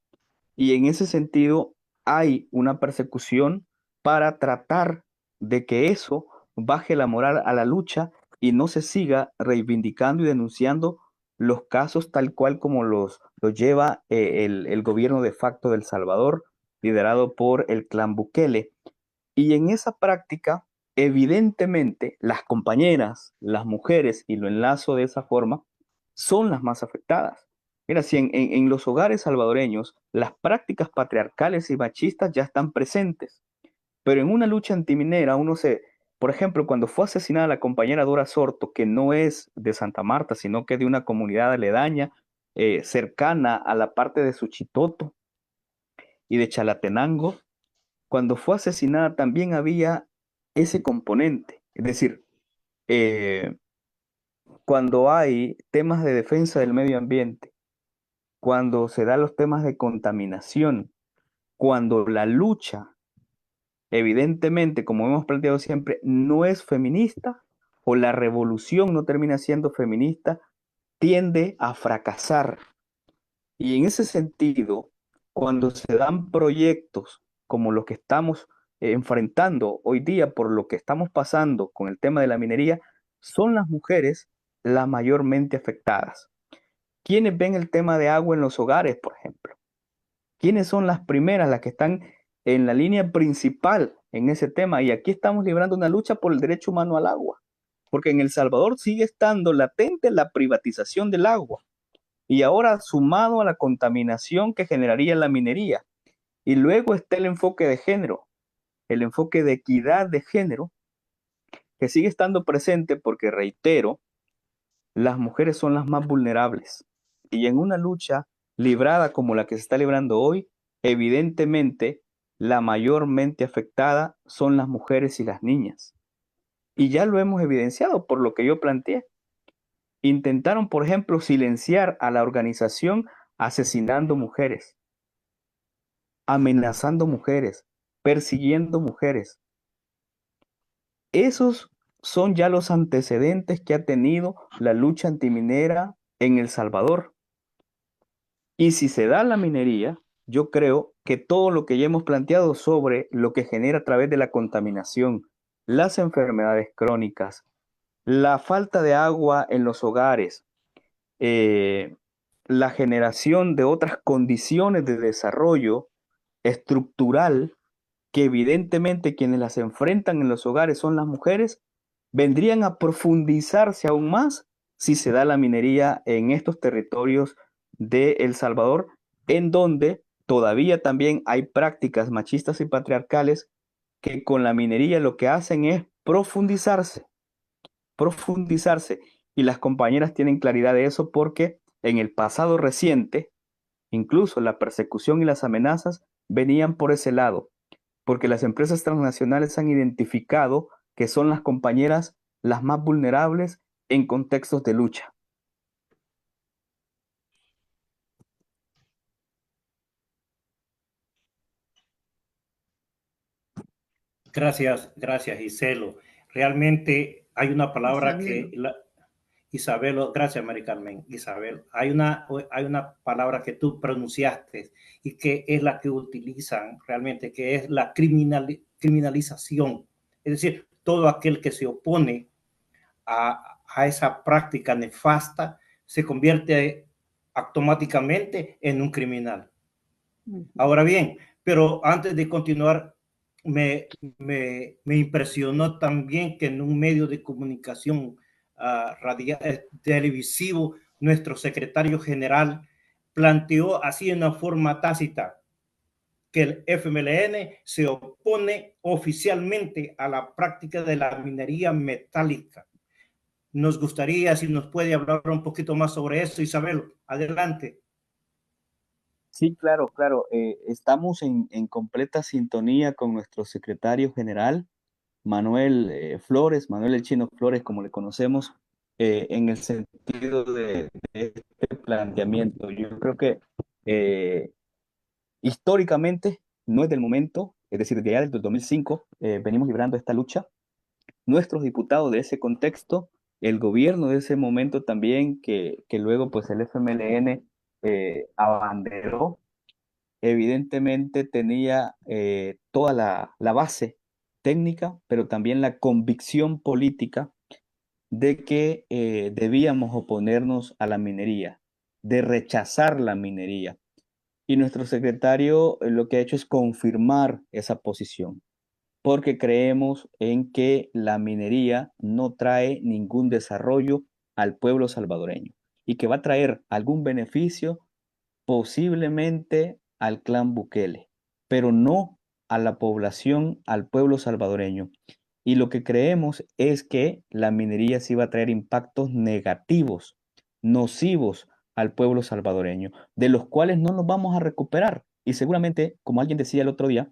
Y en ese sentido hay una persecución para tratar de que eso baje la moral a la lucha y no se siga reivindicando y denunciando los casos tal cual como los lleva el gobierno de facto de El Salvador, liderado por el clan Bukele. Y en esa práctica, evidentemente, las compañeras, las mujeres, y lo enlazo de esa forma, son las más afectadas. Mira, si en los hogares salvadoreños las prácticas patriarcales y machistas ya están presentes, pero en una lucha antiminera por ejemplo, cuando fue asesinada la compañera Dora Sorto, que no es de Santa Marta, sino que es de una comunidad aledaña, cercana a la parte de Suchitoto y de Chalatenango, cuando fue asesinada también había ese componente. Es decir, eh, cuando hay temas de defensa del medio ambiente, cuando se dan los temas de contaminación, cuando la lucha, evidentemente, como hemos planteado siempre, no es feminista, o la revolución no termina siendo feminista, tiende a fracasar. Y en ese sentido, cuando se dan proyectos como los que estamos enfrentando hoy día, por lo que estamos pasando con el tema de la minería, son las mujeres las mayormente afectadas. ¿Quiénes ven el tema de agua en los hogares, por ejemplo? ¿Quiénes son las primeras, las que están en la línea principal en ese tema? Y aquí estamos librando una lucha por el derecho humano al agua, porque en El Salvador sigue estando latente la privatización del agua. Y ahora, sumado a la contaminación que generaría la minería. Y luego está el enfoque de género, el enfoque de equidad de género, que sigue estando presente porque, reitero, las mujeres son las más vulnerables. Y en una lucha librada como la que se está librando hoy, evidentemente la mayormente afectada son las mujeres y las niñas. Y ya lo hemos evidenciado por lo que yo planteé. Intentaron, por ejemplo, silenciar a la organización asesinando mujeres, amenazando mujeres, persiguiendo mujeres. Esos son ya los antecedentes que ha tenido la lucha antiminera en El Salvador. Y si se da la minería, yo creo que todo lo que ya hemos planteado sobre lo que genera a través de la contaminación, las enfermedades crónicas, la falta de agua en los hogares, la generación de otras condiciones de desarrollo estructural que evidentemente quienes las enfrentan en los hogares son las mujeres, vendrían a profundizarse aún más si se da la minería en estos territorios de El Salvador, en donde todavía también hay prácticas machistas y patriarcales que con la minería lo que hacen es profundizarse. Y las compañeras tienen claridad de eso porque en el pasado reciente, incluso la persecución y las amenazas venían por ese lado, porque las empresas transnacionales han identificado que son las compañeras las más vulnerables en contextos de lucha. Gracias, gracias, Giselo. Realmente hay una palabra Isabelo, gracias, Mari Carmen. Isabel, hay una palabra que tú pronunciaste y que es la que utilizan realmente, que es la criminalización. Es decir, todo aquel que se opone a esa práctica nefasta se convierte automáticamente en un criminal. Ahora bien, pero antes de continuar, me impresionó también que en un medio de comunicación televisivo, nuestro secretario general planteó así en una forma tácita que el FMLN se opone oficialmente a la práctica de la minería metálica. Nos gustaría, si nos puede hablar un poquito más sobre eso, Isabel, adelante. Sí, claro. Estamos en completa sintonía con nuestro secretario general, Manuel Flores, Manuel el Chino Flores, como le conocemos, en el sentido de este planteamiento. Yo creo que históricamente no es del momento, es decir, de ya desde el 2005 venimos librando esta lucha. Nuestros diputados de ese contexto, el gobierno de ese momento también, que luego pues el FMLN abanderó, evidentemente tenía toda la base técnica, pero también la convicción política de que debíamos oponernos a la minería, de rechazar la minería. Y nuestro secretario lo que ha hecho es confirmar esa posición, porque creemos en que la minería no trae ningún desarrollo al pueblo salvadoreño y que va a traer algún beneficio posiblemente al clan Bukele, pero no a la población, al pueblo salvadoreño. Y lo que creemos es que la minería sí va a traer impactos negativos, nocivos al pueblo salvadoreño, de los cuales no nos vamos a recuperar. Y seguramente, como alguien decía el otro día,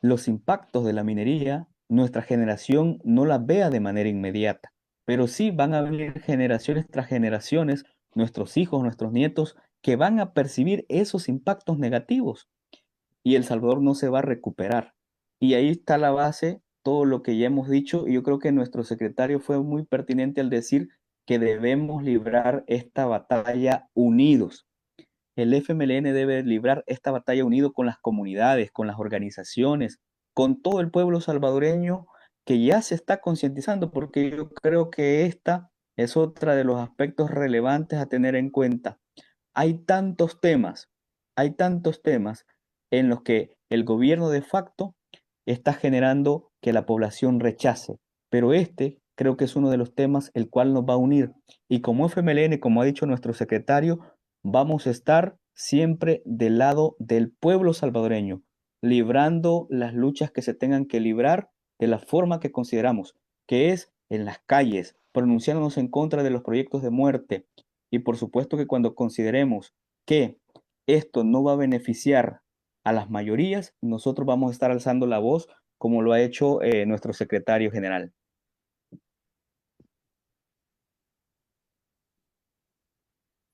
los impactos de la minería, nuestra generación no las vea de manera inmediata, pero sí van a venir generaciones tras generaciones, nuestros hijos, nuestros nietos, que van a percibir esos impactos negativos y El Salvador no se va a recuperar. Y ahí está la base, todo lo que ya hemos dicho, y yo creo que nuestro secretario fue muy pertinente al decir que debemos librar esta batalla unidos. El FMLN debe librar esta batalla unido con las comunidades, con las organizaciones, con todo el pueblo salvadoreño que ya se está concientizando, porque yo creo que esta es otra de los aspectos relevantes a tener en cuenta. Hay tantos temas en los que el gobierno de facto está generando que la población rechace, pero este creo que es uno de los temas el cual nos va a unir. Y como FMLN, como ha dicho nuestro secretario, vamos a estar siempre del lado del pueblo salvadoreño, librando las luchas que se tengan que librar de la forma que consideramos, que es en las calles, pronunciándonos en contra de los proyectos de muerte. Y por supuesto que cuando consideremos que esto no va a beneficiar a las mayorías, nosotros vamos a estar alzando la voz como lo ha hecho nuestro secretario general.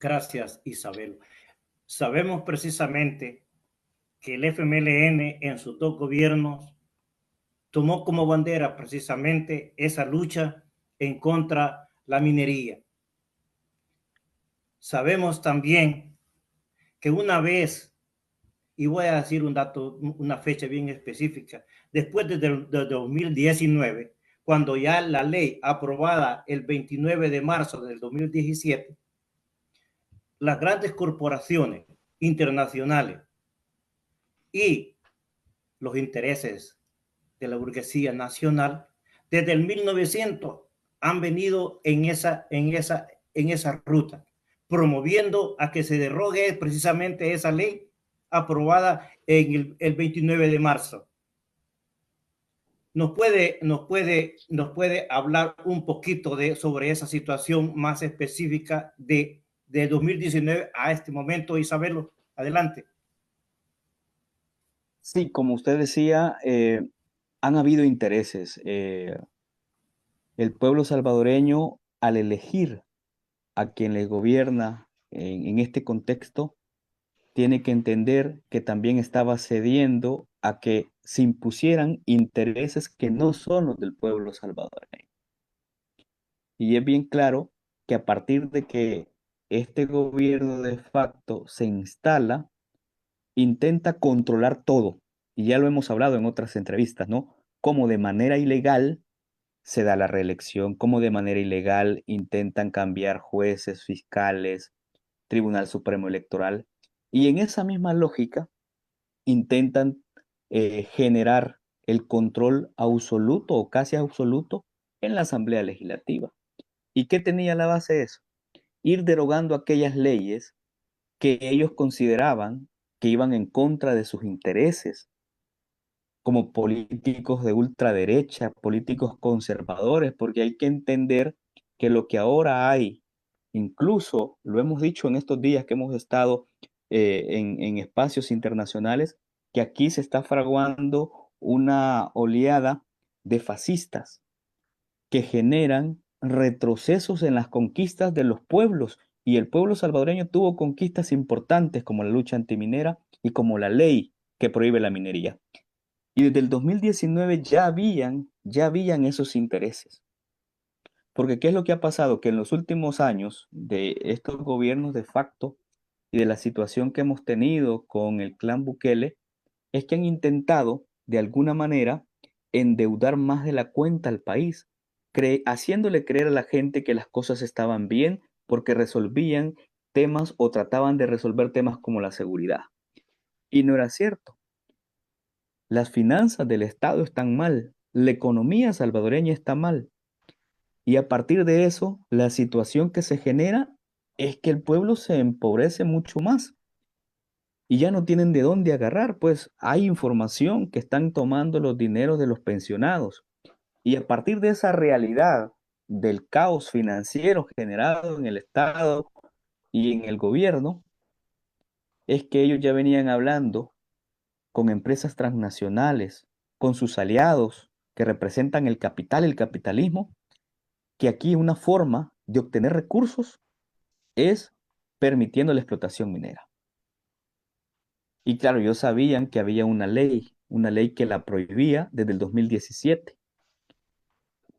Gracias, Isabel. Sabemos precisamente que el FMLN en sus dos gobiernos tomó como bandera precisamente esa lucha en contra de la minería. Sabemos también que una vez, y voy a decir un dato, una fecha bien específica, después de 2019, cuando ya la ley aprobada el 29 de marzo del 2017, las grandes corporaciones internacionales y los intereses de la burguesía nacional, desde el 1900 han venido en esa ruta, promoviendo a que se derogue precisamente esa ley aprobada en el 29 de marzo. ¿Nos puede hablar un poquito sobre esa situación más específica de 2019 a este momento, Isabelo? Adelante. Sí, como usted decía, han habido intereses. El pueblo salvadoreño, al elegir a quien le gobierna en este contexto, tiene que entender que también estaba cediendo a que se impusieran intereses que no son los del pueblo salvadoreño. Y es bien claro que a partir de que este gobierno de facto se instala, intenta controlar todo. Y ya lo hemos hablado en otras entrevistas, ¿no? Cómo de manera ilegal se da la reelección, cómo de manera ilegal intentan cambiar jueces, fiscales, Tribunal Supremo Electoral. Y en esa misma lógica intentan generar el control absoluto o casi absoluto en la Asamblea Legislativa. ¿Y qué tenía la base de eso? Ir derogando aquellas leyes que ellos consideraban que iban en contra de sus intereses, como políticos de ultraderecha, políticos conservadores, porque hay que entender que lo que ahora hay, incluso lo hemos dicho en estos días que hemos estado en espacios internacionales, que aquí se está fraguando una oleada de fascistas que generan retrocesos en las conquistas de los pueblos. Y el pueblo salvadoreño tuvo conquistas importantes como la lucha antiminera y como la ley que prohíbe la minería. Y desde el 2019 ya habían esos intereses. Porque ¿qué es lo que ha pasado? Que en los últimos años de estos gobiernos de facto y de la situación que hemos tenido con el clan Bukele, es que han intentado de alguna manera endeudar más de la cuenta al país, haciéndole creer a la gente que las cosas estaban bien porque resolvían temas o trataban de resolver temas como la seguridad. Y no era cierto. Las finanzas del Estado están mal, la economía salvadoreña está mal. Y a partir de eso, la situación que se genera es que el pueblo se empobrece mucho más y ya no tienen de dónde agarrar, pues hay información que están tomando los dineros de los pensionados. Y a partir de esa realidad del caos financiero generado en el Estado y en el gobierno, es que ellos ya venían hablando con empresas transnacionales, con sus aliados que representan el capital, el capitalismo, que aquí una forma de obtener recursos es permitiendo la explotación minera. Y claro, ellos sabían que había una ley que la prohibía desde el 2017.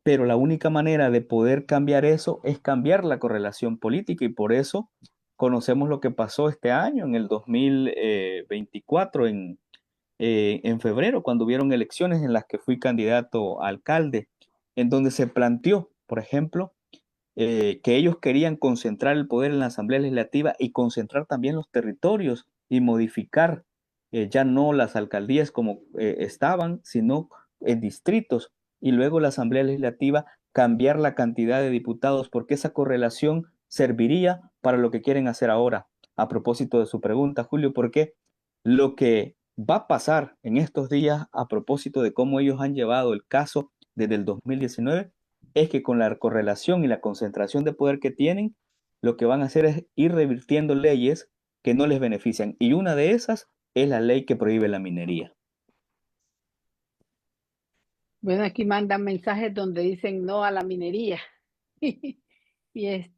Pero la única manera de poder cambiar eso es cambiar la correlación política y por eso conocemos lo que pasó este año, en el 2024, en febrero, cuando hubieron elecciones en las que fui candidato a alcalde, en donde se planteó, por ejemplo, que ellos querían concentrar el poder en la Asamblea Legislativa y concentrar también los territorios y modificar ya no las alcaldías como estaban, sino en distritos, y luego la Asamblea Legislativa cambiar la cantidad de diputados, porque esa correlación serviría para lo que quieren hacer ahora. A propósito de su pregunta, Julio, porque lo que va a pasar en estos días a propósito de cómo ellos han llevado el caso desde el 2019 es que con la correlación y la concentración de poder que tienen, lo que van a hacer es ir revirtiendo leyes que no les benefician. Y una de esas es la ley que prohíbe la minería. Bueno, aquí mandan mensajes donde dicen no a la minería.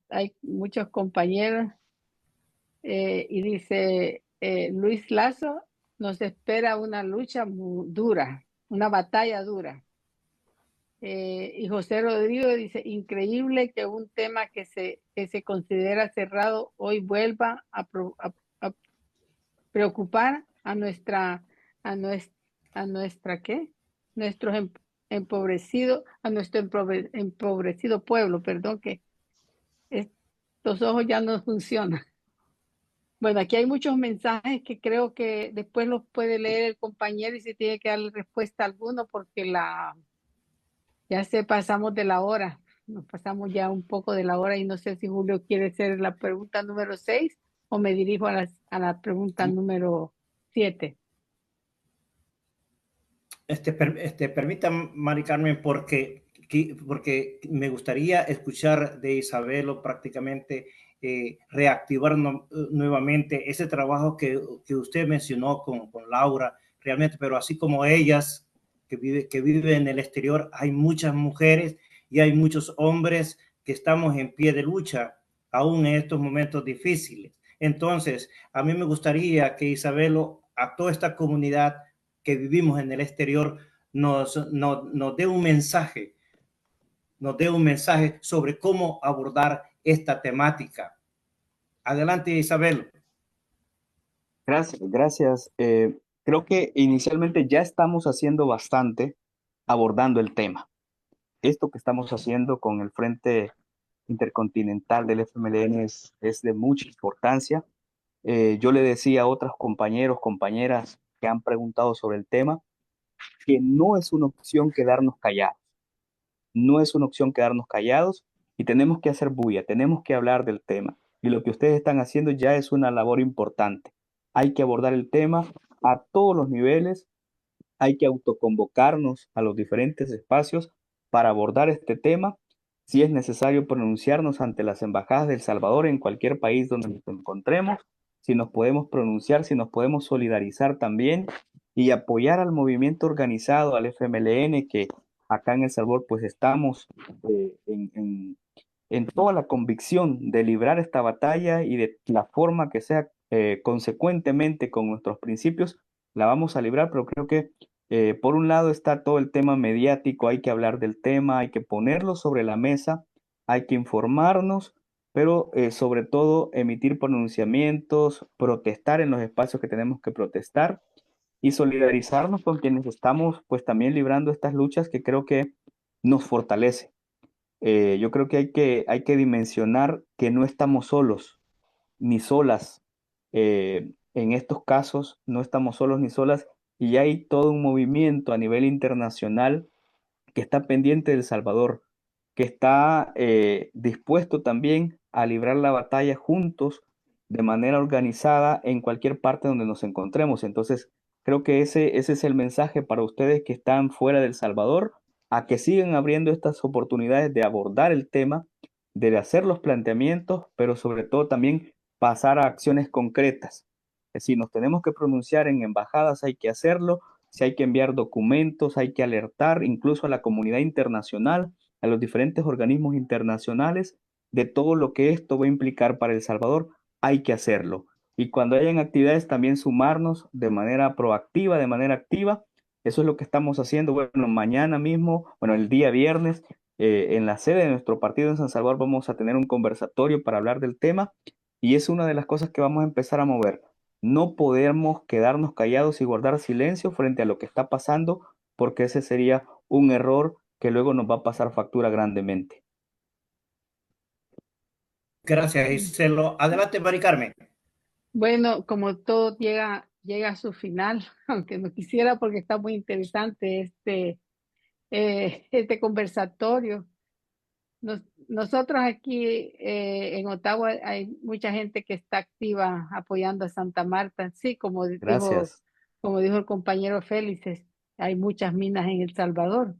Hay muchos compañeros y dice Luis Lazo, nos espera una lucha muy dura, una batalla dura. Y José Rodrigo dice, increíble que un tema que se considera cerrado hoy vuelva a preocupar a nuestra ¿qué? Nuestro empobrecido, a nuestro empobrecido pueblo, perdón, que estos ojos ya no funcionan. Bueno, aquí hay muchos mensajes que creo que después los puede leer el compañero y si tiene que darle respuesta a alguno porque ya pasamos de la hora. Nos pasamos ya un poco de la hora y no sé si Julio quiere hacer la pregunta número 6 o me dirijo a la pregunta número 7. Permítame, Mari Carmen, porque me gustaría escuchar de Isabelo prácticamente reactivar nuevamente ese trabajo que usted mencionó con Laura, realmente, pero así como ellas que viven en el exterior, hay muchas mujeres y hay muchos hombres que estamos en pie de lucha, aún en estos momentos difíciles. Entonces, a mí me gustaría que Isabelo, a toda esta comunidad que vivimos en el exterior, nos dé un mensaje, sobre cómo abordar esta temática. Adelante, Isabel. Gracias, gracias. Creo que inicialmente ya estamos haciendo bastante abordando el tema. Esto que estamos haciendo con el Frente Intercontinental del FMLN es de mucha importancia. Yo le decía a otros compañeros, compañeras que han preguntado sobre el tema, que no es una opción quedarnos callados. No es una opción quedarnos callados y tenemos que hacer bulla, tenemos que hablar del tema. Y lo que ustedes están haciendo ya es una labor importante. Hay que abordar el tema a todos los niveles, hay que autoconvocarnos a los diferentes espacios para abordar este tema. Si es necesario pronunciarnos ante las embajadas de El Salvador en cualquier país donde nos encontremos, si nos podemos pronunciar, si nos podemos solidarizar también y apoyar al movimiento organizado, al FMLN, que acá en El Salvador pues estamos en toda la convicción de librar esta batalla y de la forma que sea consecuentemente con nuestros principios, la vamos a librar, pero creo que por un lado está todo el tema mediático, hay que hablar del tema, hay que ponerlo sobre la mesa, hay que informarnos, pero sobre todo emitir pronunciamientos, protestar en los espacios que tenemos que protestar y solidarizarnos con quienes estamos pues también librando estas luchas que creo que nos fortalece. Yo creo que hay que dimensionar que no estamos solos ni solas. En estos casos no estamos solos ni solas y hay todo un movimiento a nivel internacional que está pendiente de El Salvador, que está dispuesto también a librar la batalla juntos de manera organizada en cualquier parte donde nos encontremos. Entonces, creo que ese es el mensaje para ustedes que están fuera de El Salvador, a que sigan abriendo estas oportunidades de abordar el tema, de hacer los planteamientos, pero sobre todo también pasar a acciones concretas. Si nos tenemos que pronunciar en embajadas, hay que hacerlo. Si hay que enviar documentos, hay que alertar incluso a la comunidad internacional, a los diferentes organismos internacionales de todo lo que esto va a implicar para El Salvador, hay que hacerlo. Y cuando hayan actividades también sumarnos de manera proactiva, de manera activa. Eso es lo que estamos haciendo. Bueno, mañana mismo, bueno, el día viernes, en la sede de nuestro partido en San Salvador vamos a tener un conversatorio para hablar del tema y es una de las cosas que vamos a empezar a mover. No podemos quedarnos callados y guardar silencio frente a lo que está pasando, porque ese sería un error que luego nos va a pasar factura grandemente. Gracias, Iselo. Adelante, Mari Carmen. Bueno, como todo llega a su final, aunque no quisiera porque está muy interesante este conversatorio. Nosotros aquí en Ottawa hay mucha gente que está activa apoyando a Santa Marta. Sí, Gracias. como dijo el compañero Félix, hay muchas minas en El Salvador.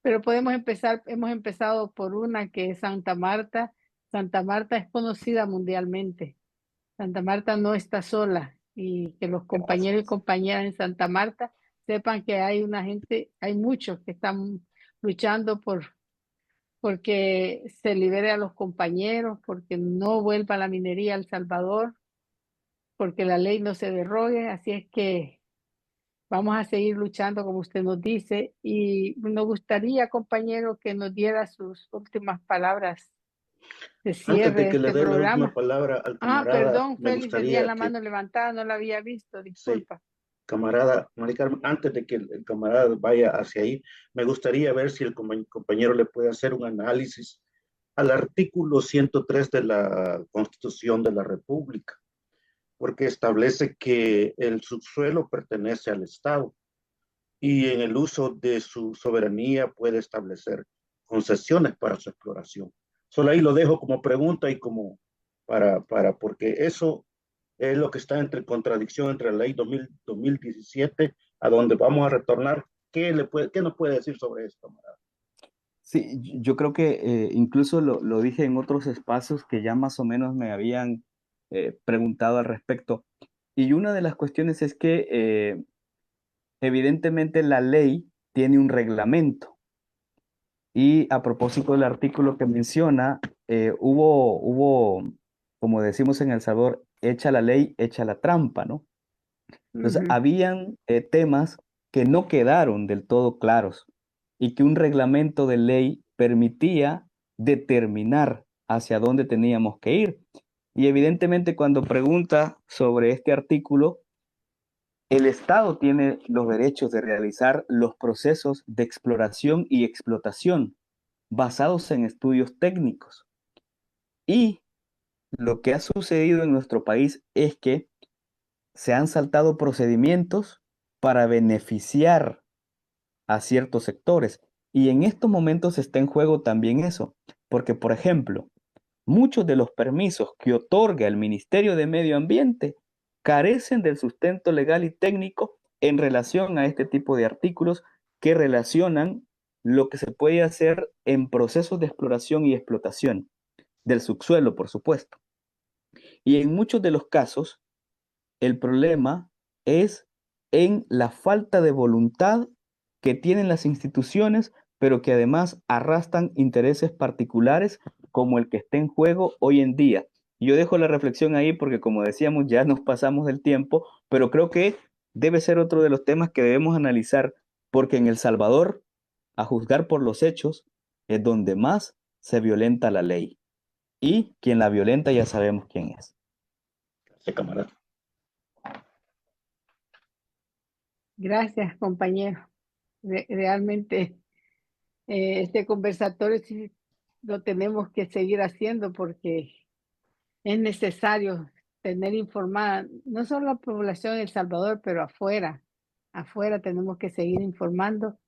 Pero hemos empezado por una que es Santa Marta. Santa Marta es conocida mundialmente. Santa Marta no está sola y que los compañeros y compañeras en Santa Marta sepan que hay muchos que están luchando porque se libere a los compañeros, porque no vuelva la minería a El Salvador, porque la ley no se derrogue. Así es que vamos a seguir luchando como usted nos dice y nos gustaría, compañero, que nos diera sus últimas palabras de cierre Antes de de que le este dé la última programa. palabra al camarada, Perdón, me Félix, tenía gustaría la que, mano levantada, no la había visto, sí, disculpa. camarada, Mari Carmen, antes de que el camarada vaya hacia ahí, me gustaría ver si el compañero le puede hacer un análisis al artículo 103 de la Constitución de la República, porque establece que el subsuelo pertenece al Estado y en el uso de su soberanía puede establecer concesiones para su exploración. Solo ahí lo dejo como pregunta y como porque eso es lo que está entre contradicción entre la ley 2017, a donde vamos a retornar. ¿Qué nos puede decir sobre esto, Mara? Sí, yo creo que incluso lo dije en otros espacios que ya más o menos me habían preguntado al respecto. Y una de las cuestiones es que evidentemente la ley tiene un reglamento. Y a propósito del artículo que menciona, como decimos en El Salvador, echa la ley, echa la trampa, ¿no? Entonces, Ujú. habían temas que no quedaron del todo claros y que un reglamento de ley permitía determinar hacia dónde teníamos que ir. Y evidentemente cuando pregunta sobre este artículo, el Estado tiene los derechos de realizar los procesos de exploración y explotación basados en estudios técnicos. Y lo que ha sucedido en nuestro país es que se han saltado procedimientos para beneficiar a ciertos sectores. Y en estos momentos está en juego también eso, porque, por ejemplo, muchos de los permisos que otorga el Ministerio de Medio Ambiente carecen del sustento legal y técnico en relación a este tipo de artículos que relacionan lo que se puede hacer en procesos de exploración y explotación del subsuelo, por supuesto. Y en muchos de los casos, el problema es en la falta de voluntad que tienen las instituciones, pero que además arrastran intereses particulares como el que está en juego hoy en día. Yo dejo la reflexión ahí porque, como decíamos, ya nos pasamos del tiempo, pero creo que debe ser otro de los temas que debemos analizar, porque en El Salvador, a juzgar por los hechos, es donde más se violenta la ley. Y quien la violenta ya sabemos quién es. Gracias, camarada. Gracias, compañero. Realmente este conversatorio sí lo tenemos que seguir haciendo porque es necesario tener informada no solo la población de El Salvador, pero afuera. Afuera tenemos que seguir informando.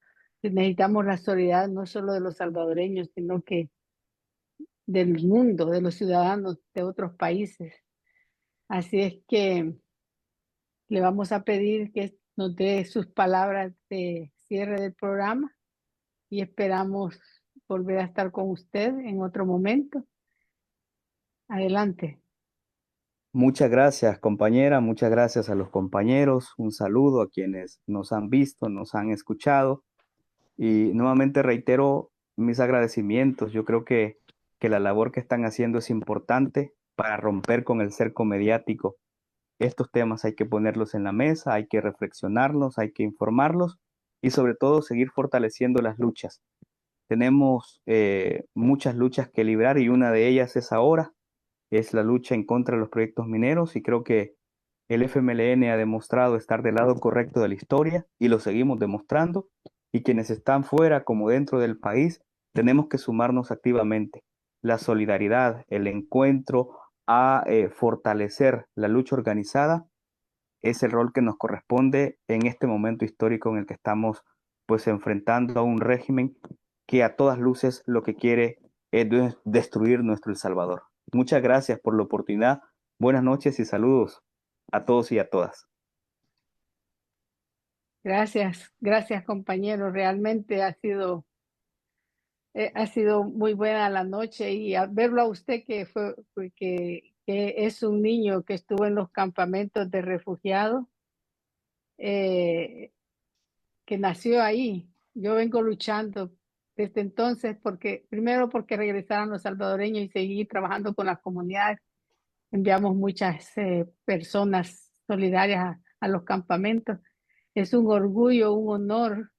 Necesitamos la solidaridad no solo de los salvadoreños, sino que del mundo, de los ciudadanos de otros países. Así es que le vamos a pedir que nos dé sus palabras de cierre del programa y esperamos volver a estar con usted en otro momento. Adelante. Muchas gracias, compañera. Muchas gracias a los compañeros. Un saludo a quienes nos han visto, nos han escuchado. Y nuevamente reitero mis agradecimientos. Yo creo que la labor que están haciendo es importante para romper con el cerco mediático. Estos temas hay que ponerlos en la mesa, hay que reflexionarlos, hay que informarlos y sobre todo seguir fortaleciendo las luchas. Tenemos muchas luchas que librar y una de ellas es ahora, es la lucha en contra de los proyectos mineros y creo que el FMLN ha demostrado estar del lado correcto de la historia y lo seguimos demostrando y quienes están fuera como dentro del país tenemos que sumarnos activamente. La solidaridad, el encuentro a fortalecer la lucha organizada es el rol que nos corresponde en este momento histórico en el que estamos pues enfrentando a un régimen que a todas luces lo que quiere es destruir nuestro El Salvador. Muchas gracias por la oportunidad. Buenas noches y saludos a todos y a todas. Gracias, gracias compañero. Realmente ha sido muy buena la noche y al verlo a usted que es un niño que estuvo en los campamentos de refugiados, que nació ahí. Yo vengo luchando desde entonces primero porque regresaron los salvadoreños y seguí trabajando con las comunidades. Enviamos muchas personas solidarias a los campamentos. Es un orgullo, un honor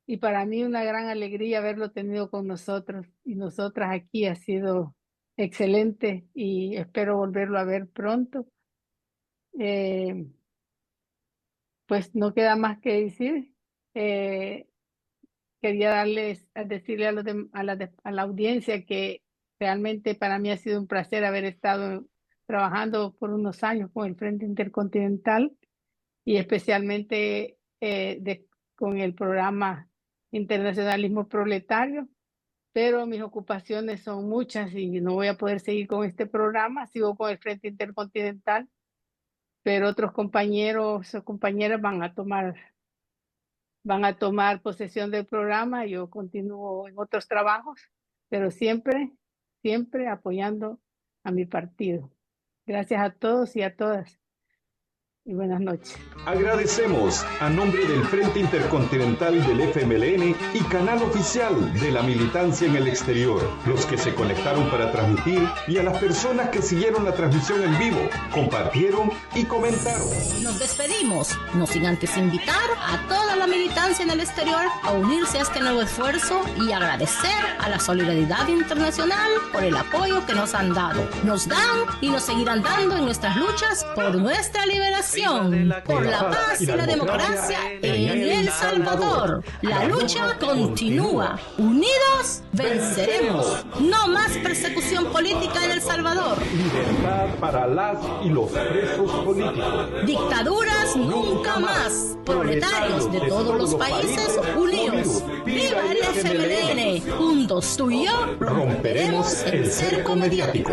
y para mí una gran alegría haberlo tenido con nosotros y nosotras aquí. Ha sido excelente y espero volverlo a ver pronto. Eh, pues no queda más que decir. Quería decirle a la audiencia que realmente para mí ha sido un placer haber estado trabajando por unos años con el Frente Intercontinental y especialmente con el programa Internacionalismo Proletario, pero mis ocupaciones son muchas y no voy a poder seguir con este programa. Sigo con el Frente Intercontinental, pero otros compañeros o compañeras van a tomar posesión del programa. Yo continúo en otros trabajos, pero siempre apoyando a mi partido. Gracias a todos y a todas. Y buenas noches. Agradecemos a nombre del Frente Intercontinental del FMLN y canal oficial de la militancia en el exterior, los que se conectaron para transmitir y a las personas que siguieron la transmisión en vivo, compartieron y comentaron. Nos despedimos, no sin antes invitar a toda la militancia en el exterior a unirse a este nuevo esfuerzo y agradecer a la solidaridad internacional por el apoyo que nos han dado. Nos dan y nos seguirán dando en nuestras luchas por nuestra liberación, por la paz y la democracia en El Salvador. La lucha continúa. Unidos venceremos. No más persecución política en El Salvador. Libertad para las y los presos políticos. Dictaduras nunca más. Proletarios de todos los países unidos. ¡Viva el FMLN! Juntos tú y yo romperemos el cerco mediático.